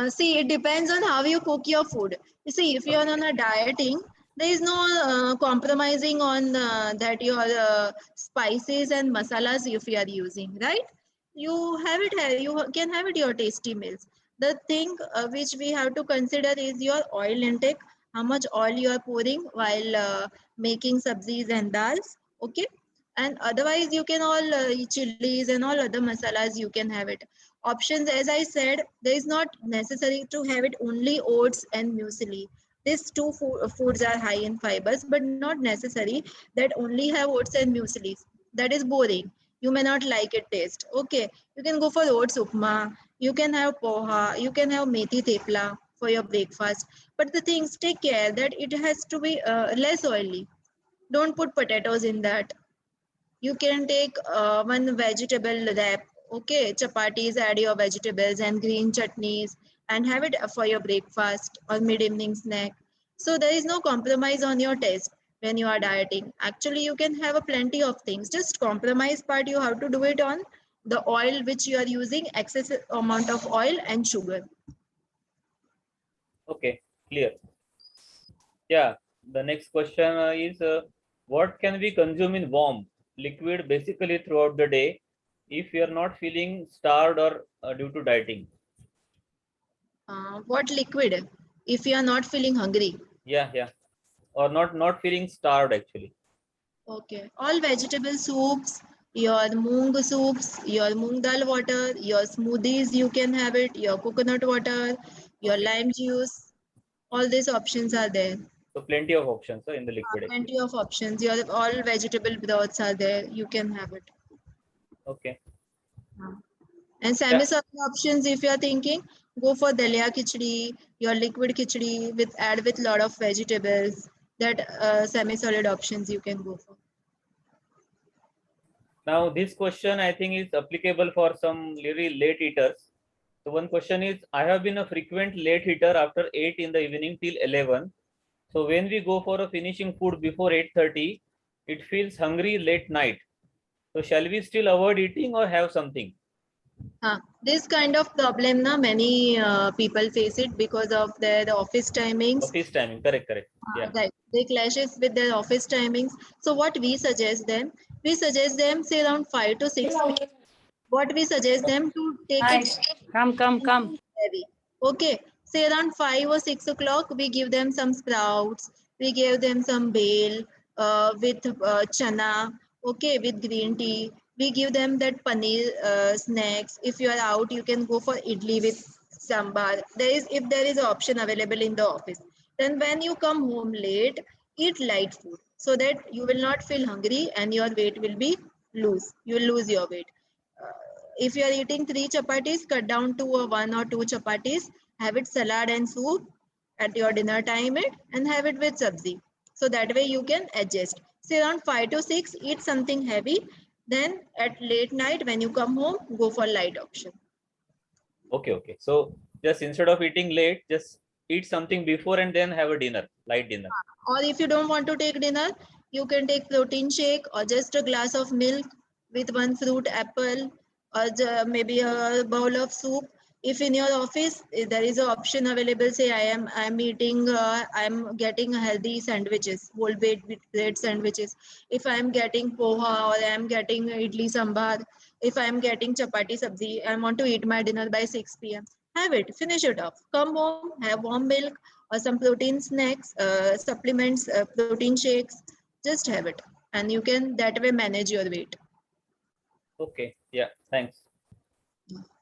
Speaker 2: See, it depends on how you cook your food. You see, if you are on a dieting, there is no compromising on that your spices and masalas if you are using, right? You have it, you can have it your tasty meals. The thing which we have to consider is your oil intake, how much oil you are pouring while making sabzis and dals, okay? And otherwise you can all chilies and all other masalas, you can have it. Options, as I said, there is not necessary to have it only oats and muesli. These two foods are high in fibers, but not necessary that only have oats and muesli. That is boring. You may not like it taste. Okay, you can go for oats upma. You can have poha. You can have methi thepla for your breakfast. But the things, take care that it has to be less oily. Don't put potatoes in that. You can take 1 vegetable wrap. Okay, chapatis, add your vegetables and green chutneys and have it for your breakfast or mid-evening snack. So there is no compromise on your taste when you are dieting. Actually, you can have a plenty of things. Just compromise part you have to do it on the oil which you are using, excess amount of oil and sugar.
Speaker 1: Okay, clear. Yeah, the next question is what can we consume in warm liquid basically throughout the day if we are not feeling starved or due to dieting?
Speaker 2: What liquid? If you are not feeling hungry.
Speaker 1: Yeah, or not feeling starved actually.
Speaker 2: Okay, all vegetable soups, your moong soups, your moong dal water, your smoothies, you can have it, your coconut water, your lime juice, all these options are there.
Speaker 1: So plenty of options in the liquid.
Speaker 2: Plenty of options. Your all vegetable broths are there. You can have it.
Speaker 1: Okay.
Speaker 2: And semi-solid options, if you are thinking, go for dalia khichdi, your liquid khichdi with add with lot of vegetables. That semi-solid options you can go for.
Speaker 1: Now this question I think is applicable for some really late eaters. So one question is, I have been a frequent late eater after 8 in the evening till 11. So when we go for a finishing food before 8:30, it feels hungry late night. So shall we still avoid eating or have something?
Speaker 2: This kind of problem, many people face it because of their office timings.
Speaker 1: Office timing, correct. Yeah.
Speaker 2: Right. They clashes with their office timings. So what we suggest them? We suggest them say around 5 to 6 p.m. What we suggest them to take it.
Speaker 5: Come.
Speaker 2: Heavy. Okay. Say around 5 or 6 o'clock, we give them some sprouts. We give them some bale with chana. Okay, with green tea. We give them that paneer snacks. If you are out, you can go for idli with sambar. If there is an option available in the office. Then when you come home late, eat light food so that you will not feel hungry and your weight will be loose. You will lose your weight. If you are eating 3 chapatis, cut down to 1 or 2 chapatis. Have it salad and soup at your dinner time and have it with sabzi. So that way you can adjust. Say around 5 to 6, eat something heavy. Then at late night when you come home, go for light option.
Speaker 1: Okay. So just instead of eating late, just eat something before and then have a dinner, light dinner.
Speaker 2: Or if you don't want to take dinner, you can take protein shake or just a glass of milk with one fruit, apple, or maybe a bowl of soup. If in your office there is an option available, say I'm eating, I'm getting healthy sandwiches, whole bread sandwiches. If I'm getting poha or I'm getting idli sambar, if I'm getting chapati sabzi, I want to eat my dinner by 6 p.m. Have it, finish it off. Come home, have warm milk or some protein snacks, supplements, protein shakes. Just have it, and you can that way manage your weight.
Speaker 1: Okay, yeah, thanks.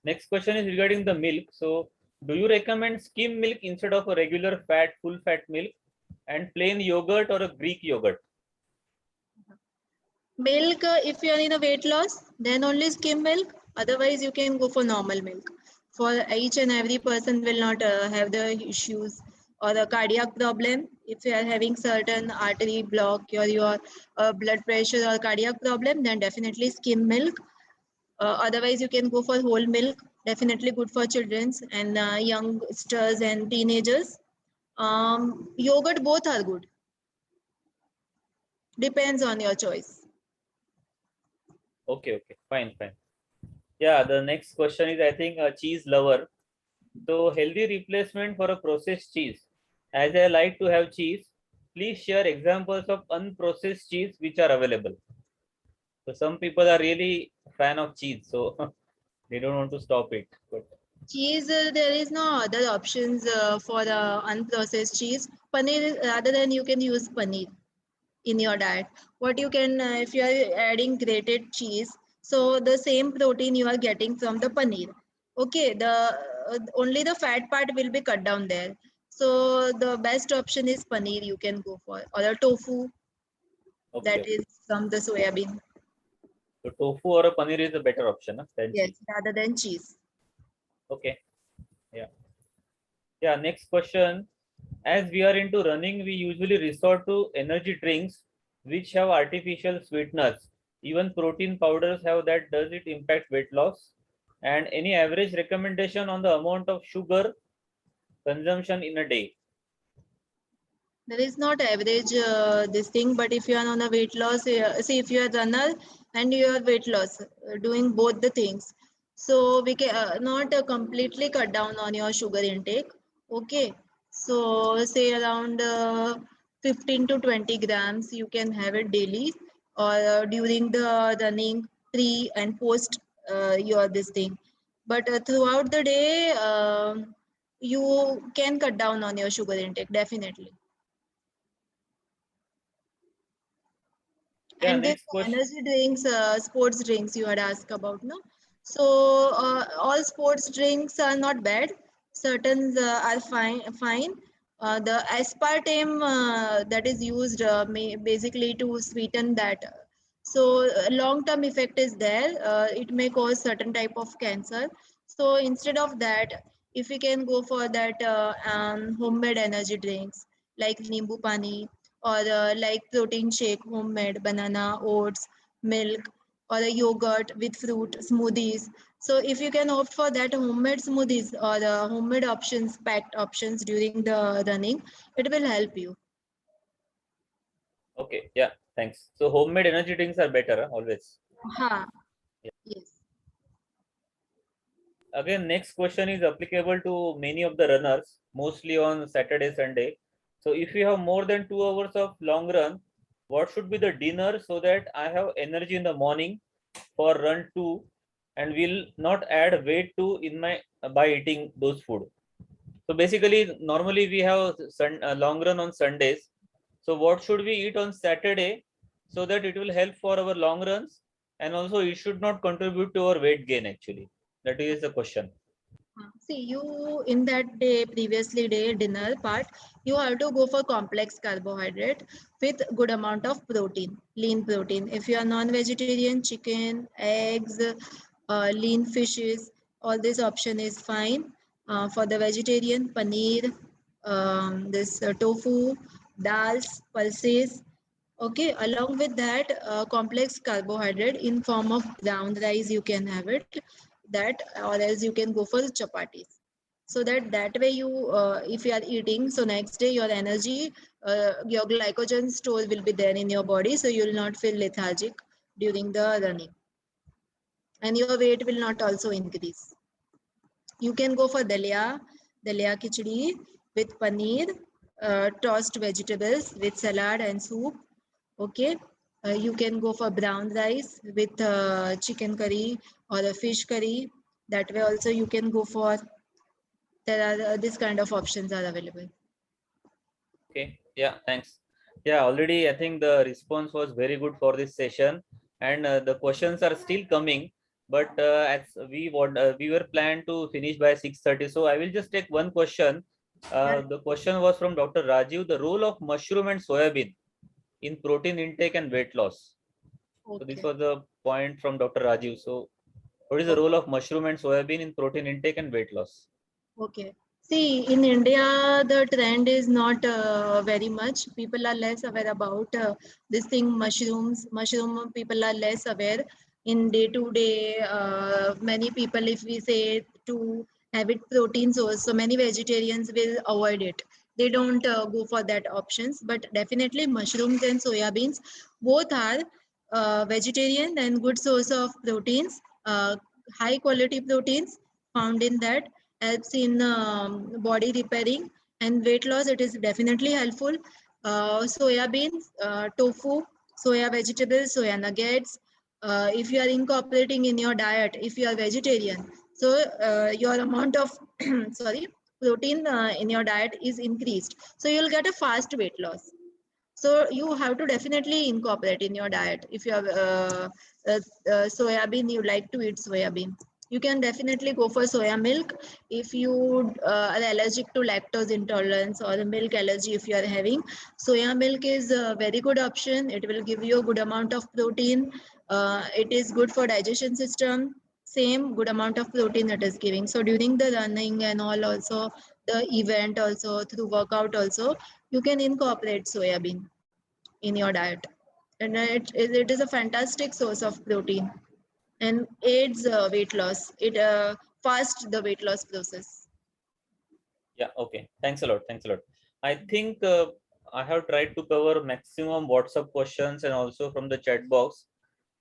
Speaker 1: Next question is regarding the milk. So, do you recommend skim milk instead of a regular fat, full fat milk, and plain yogurt or a Greek yogurt?
Speaker 2: Milk, if you are in a weight loss, then only skim milk. Otherwise, you can go for normal milk. For each and every person will not have the issues or the cardiac problem. If you are having certain artery block or your blood pressure or cardiac problem, then definitely skim milk. Otherwise, you can go for whole milk. Definitely good for children and youngsters and teenagers. Yogurt, both are good. Depends on your choice.
Speaker 1: Okay, fine. Yeah, the next question is, I think, a cheese lover. So, healthy replacement for a processed cheese. As I like to have cheese, please share examples of unprocessed cheese which are available. So, some people are really fan of cheese, so they don't want to stop it. But
Speaker 2: cheese, there is no other options for unprocessed cheese. Paneer, rather than you can use paneer in your diet. What you can, if you are adding grated cheese, so the same protein you are getting from the paneer. Okay, the only the fat part will be cut down there. So the best option is paneer you can go for, or a tofu, that is from the soya bean.
Speaker 1: So tofu or a paneer is a better option than
Speaker 2: Yes,
Speaker 1: cheese.
Speaker 2: rather than cheese.
Speaker 1: Okay. Yeah. Next question. As we are into running, we usually resort to energy drinks which have artificial sweeteners. Even protein powders have that. Does it impact weight loss? And any average recommendation on the amount of sugar consumption in a day?
Speaker 2: There is not average this thing, but if you are on a weight loss, see if you are runner and you are weight loss, doing both the things. So we can not completely cut down on your sugar intake. Okay. So say around 15 to 20 grams, you can have it daily or during the running pre and post your this thing. But throughout the day, you can cut down on your sugar intake, definitely.
Speaker 1: Yeah,
Speaker 2: And this
Speaker 1: next question.
Speaker 2: energy drinks, sports drinks you had asked about, no? So all sports drinks are not bad. Certain are fine. The aspartame that is used basically to sweeten that. So long-term effect is there. It may cause certain type of cancer. So instead of that, if we can go for that homemade energy drinks like Nimbu Pani, or like protein shake, homemade, banana, oats, milk, or a yogurt with fruit, smoothies. So if you can opt for that homemade smoothies or the homemade options, packed options during the running, it will help you.
Speaker 1: Okay, yeah, thanks. So homemade energy drinks are better always.
Speaker 2: Yes.
Speaker 1: Again, next question is applicable to many of the runners, mostly on Saturday, Sunday. So if you have more than 2 hours of long run, what should be the dinner so that I have energy in the morning for run 2 and will not add weight to in my by eating those food? So basically, normally we have long run on Sundays. So what should we eat on Saturday so that it will help for our long runs, and also it should not contribute to our weight gain actually? That is the question.
Speaker 2: See, you in that day, previously day dinner part, you have to go for complex carbohydrate with good amount of protein, lean protein. If you are non-vegetarian, chicken, eggs, lean fishes, all this option is fine. For the vegetarian, paneer, this tofu, dals, pulses. Okay, along with that, complex carbohydrate in form of brown rice, you can have it. That, or else you can go for chapatis. So that way you, if you are eating, so next day your energy, your glycogen store will be there in your body, so you will not feel lethargic during the running, and your weight will not also increase. You can go for dalia khichdi with paneer, tossed vegetables with salad and soup. Okay, you can go for brown rice with chicken curry or a fish curry. That way also you can go for. There are this kind of options are available.
Speaker 1: Okay, yeah, thanks. Yeah, already I think the response was very good for this session, and the questions are still coming. But as we were planned to finish by 6:30, so I will just take one question. The question was from Dr. Rajiv: the role of mushroom and soybean in protein intake and weight loss.
Speaker 2: Okay.
Speaker 1: So this was the point from Dr. Rajiv. So what is the role of mushroom and soybean in protein intake and weight loss?
Speaker 2: Okay. See, in India, the trend is not very much. People are less aware about this thing, mushrooms. Mushroom people are less aware in day to day. Many people, if we say to have it protein source, so many vegetarians will avoid it. They don't go for that options. But definitely, mushrooms and soya beans both are vegetarian and good source of proteins, high quality proteins found in that, helps in body repairing and weight loss. It is definitely helpful. Soya beans, tofu, soya vegetables, soya nuggets. If you are incorporating in your diet, if you are vegetarian, so your amount of sorry protein in your diet is increased. So you'll get a fast weight loss. So you have to definitely incorporate in your diet. If you have soya bean, you like to eat soya bean, you can definitely go for soya milk. If you are allergic to lactose intolerance or a milk allergy, if you are having, soya milk is a very good option. It will give you a good amount of protein. It is good for digestion system. Same good amount of protein it is giving. So during the running and all, also the event, also through workout, also you can incorporate soya bean in your diet, and it is a fantastic source of protein and aids weight loss. It fast the weight loss process.
Speaker 1: Yeah, okay. Thanks a lot. Thanks a lot. I think I have tried to cover maximum WhatsApp questions and also from the chat box.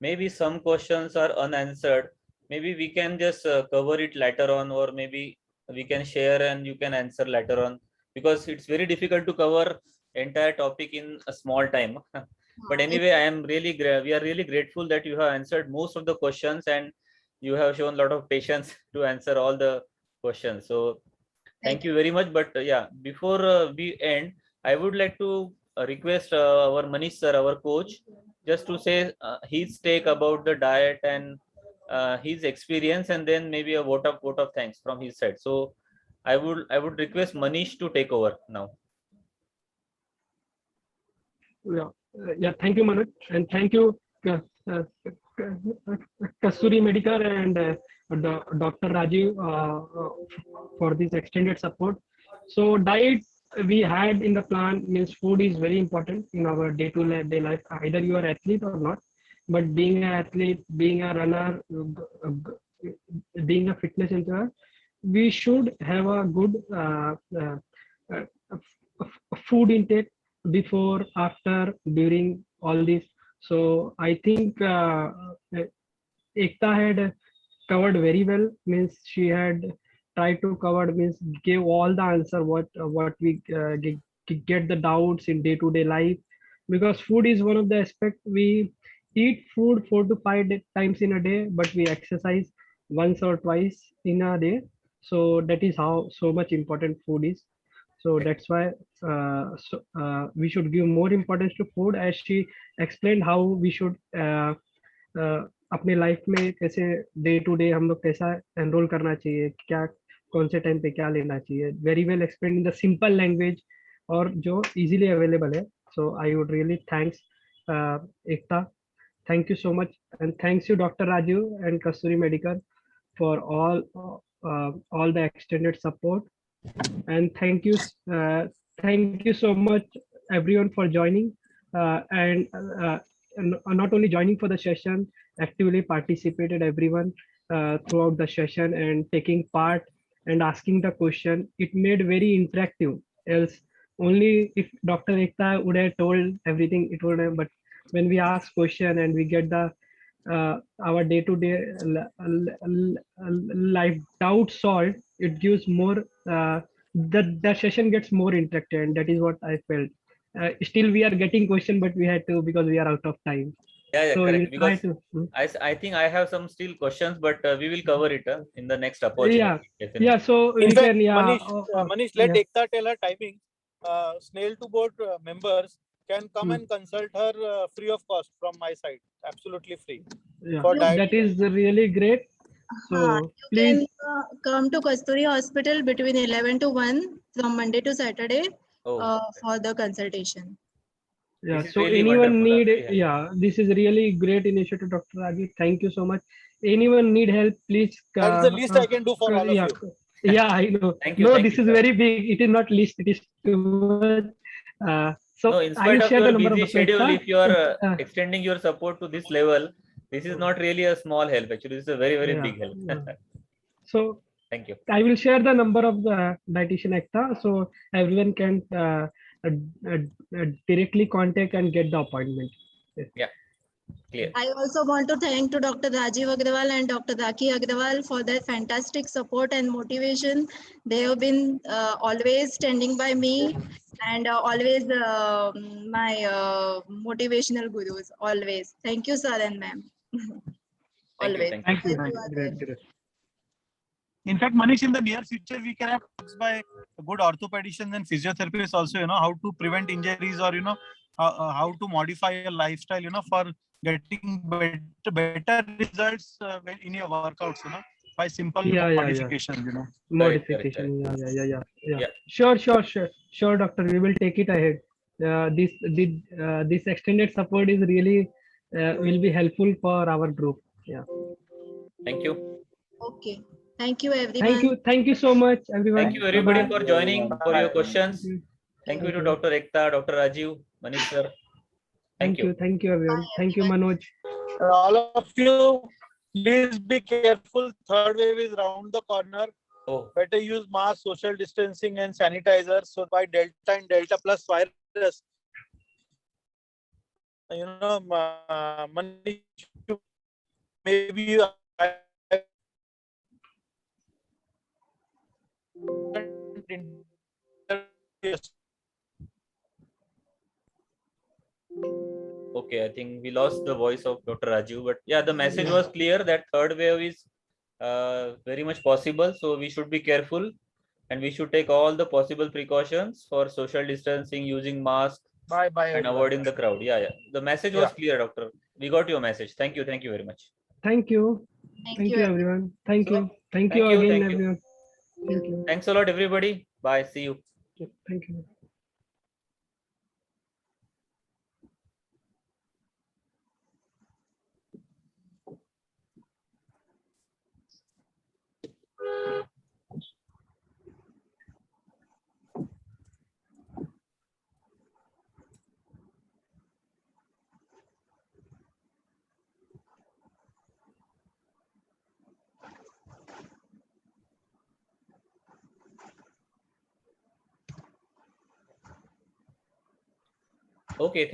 Speaker 1: Maybe some questions are unanswered. Maybe we can just cover it later on, or maybe we can share and you can answer later on, because it's very difficult to cover entire topic in a small time. But anyway, we are really grateful that you have answered most of the questions and you have shown a lot of patience to answer all the questions. So thank you very much. But yeah, before we end, I would like to request our Manish sir, our coach, just to say his take about the diet and his experience, and then maybe a vote of thanks from his side. So I would request Manish to take over now.
Speaker 11: Yeah. Thank you, Manoj, and thank you, Kasturi Medical and Dr. Rajiv for this extended support. So diet we had in the plan means food is very important in our day-to-day life. Either you are athlete or not, but being an athlete, being a runner, being a fitness enthusiast, we should have a good uh, food intake before, after, during all this. So I think Ekta had covered very well. Means she had tried to cover, means gave all the answer what we get the doubts in day-to-day life, because food is one of the aspect. We eat food 4 to 5 times in a day, but we exercise once or twice in a day. So that is how so much important food is. So that's why we should give more importance to food, as she explained how we should अपने life में कैसे day to day हम लोग कैसा enrol करना चाहिए, क्या कौन से टाइम पे क्या लेना चाहिए, very well explain in the simple language और जो इजीली अवेलेबल है. So I would really thanks Ekta. Thank you so much, and thanks you, Dr. Raju and Kasturi Medical, for all the extended support. And thank you so much, everyone, for joining and not only joining for the session, actively participated everyone throughout the session and taking part and asking the question. It made very interactive. Else, only if Dr. Ekta would have told everything, it would have. But when we ask question and we get the our day-to-day life doubt solved, it gives more. The session gets more interactive, and that is what I felt. Still, we are getting question, but we had to because we are out of time.
Speaker 1: Yeah,
Speaker 11: So
Speaker 1: correct.
Speaker 11: we'll try
Speaker 1: Because
Speaker 11: to.
Speaker 1: I think I have some still questions, but we will cover it in the next
Speaker 11: Yeah,
Speaker 1: opportunity. Definitely.
Speaker 11: yeah. So
Speaker 7: In
Speaker 11: we
Speaker 7: fact,
Speaker 11: can, yeah.
Speaker 7: Manish, let
Speaker 11: yeah.
Speaker 7: Ekta tell her timing. Snail to board members can come and consult her free of cost from my side, absolutely free.
Speaker 11: Yeah,
Speaker 7: For diet.
Speaker 11: that is really great. So
Speaker 2: You
Speaker 11: please.
Speaker 2: can come to Kasturi Hospital between 11 to 1 from Monday to Saturday for the consultation.
Speaker 11: Yeah,
Speaker 1: This is
Speaker 11: so
Speaker 1: really
Speaker 11: anyone
Speaker 1: wonderful,
Speaker 11: need,
Speaker 1: really helpful.
Speaker 11: yeah, this is really great initiative, Dr. Raji. Thank you so much. Anyone need help, please.
Speaker 7: That's the least I can do for all of
Speaker 11: yeah,
Speaker 7: you.
Speaker 11: yeah, I know.
Speaker 1: Thank you.
Speaker 11: No,
Speaker 1: Thank
Speaker 11: this
Speaker 1: you,
Speaker 11: is
Speaker 1: sir.
Speaker 11: very big. It is not least. It is too much. So
Speaker 1: No, in
Speaker 11: I will
Speaker 1: spite of
Speaker 11: share the
Speaker 1: your
Speaker 11: number
Speaker 1: busy
Speaker 11: of
Speaker 1: schedule,
Speaker 11: Ekta.
Speaker 1: if you are extending your support to this level, this is not really a small help. Actually, this is a very, very
Speaker 11: Yeah,
Speaker 1: big help.
Speaker 11: yeah. So
Speaker 1: thank you.
Speaker 11: I will share the number of the dietitian Ekta, so everyone can directly contact and get the appointment. Yes.
Speaker 1: Yeah, clear.
Speaker 2: I also want to thank to Dr. Rajiv Agrawal and Dr. Daki Agrawal for their fantastic support and motivation. They have been always standing by me and always my motivational gurus. Always. Thank you, sir and ma'am.
Speaker 1: Thank you.
Speaker 2: Always.
Speaker 1: Thank you.
Speaker 11: Thank you. Great, great.
Speaker 7: In fact, Manish, in the near future, we can have talks by good orthopedicians and physiotherapists also, how to prevent injuries or, how to modify your lifestyle, for getting better results in your workouts, by simple modifications,
Speaker 11: Modification.
Speaker 1: Correct.
Speaker 11: Yeah. Sure, Doctor. We will take it ahead. This extended support is really will be helpful for our group. Yeah.
Speaker 1: Thank you.
Speaker 2: Okay. Thank you, everyone.
Speaker 11: Thank you so much, everyone.
Speaker 1: Thank you, everybody,
Speaker 11: Bye-bye.
Speaker 1: for joining, for your questions. Thank you
Speaker 11: Thank
Speaker 1: to
Speaker 11: you.
Speaker 1: Dr. Ekta, Dr. Rajiv, Manish sir. Thank you.
Speaker 11: Thank you, everyone. Thank you, Manoj.
Speaker 7: All of you, please be careful. Third wave is round the corner.
Speaker 1: Oh.
Speaker 7: Better use mask, social distancing, and sanitizer. So by Delta and Delta plus virus, Manish, maybe
Speaker 1: Okay, I think we lost the voice of Dr. Rajiv, but yeah, the message was clear that third wave is very much possible. So we should be careful and we should take all the possible precautions for social distancing, using masks and avoiding the crowd. Yeah. The message was clear, doctor. We got your message. Thank you. Thank you very much.
Speaker 11: Thank you. Thank you, everyone. Thank you. Thank you again, everyone. Thank you.
Speaker 1: Thanks a lot, everybody. Bye. See you.
Speaker 11: Thank you.
Speaker 1: Okay.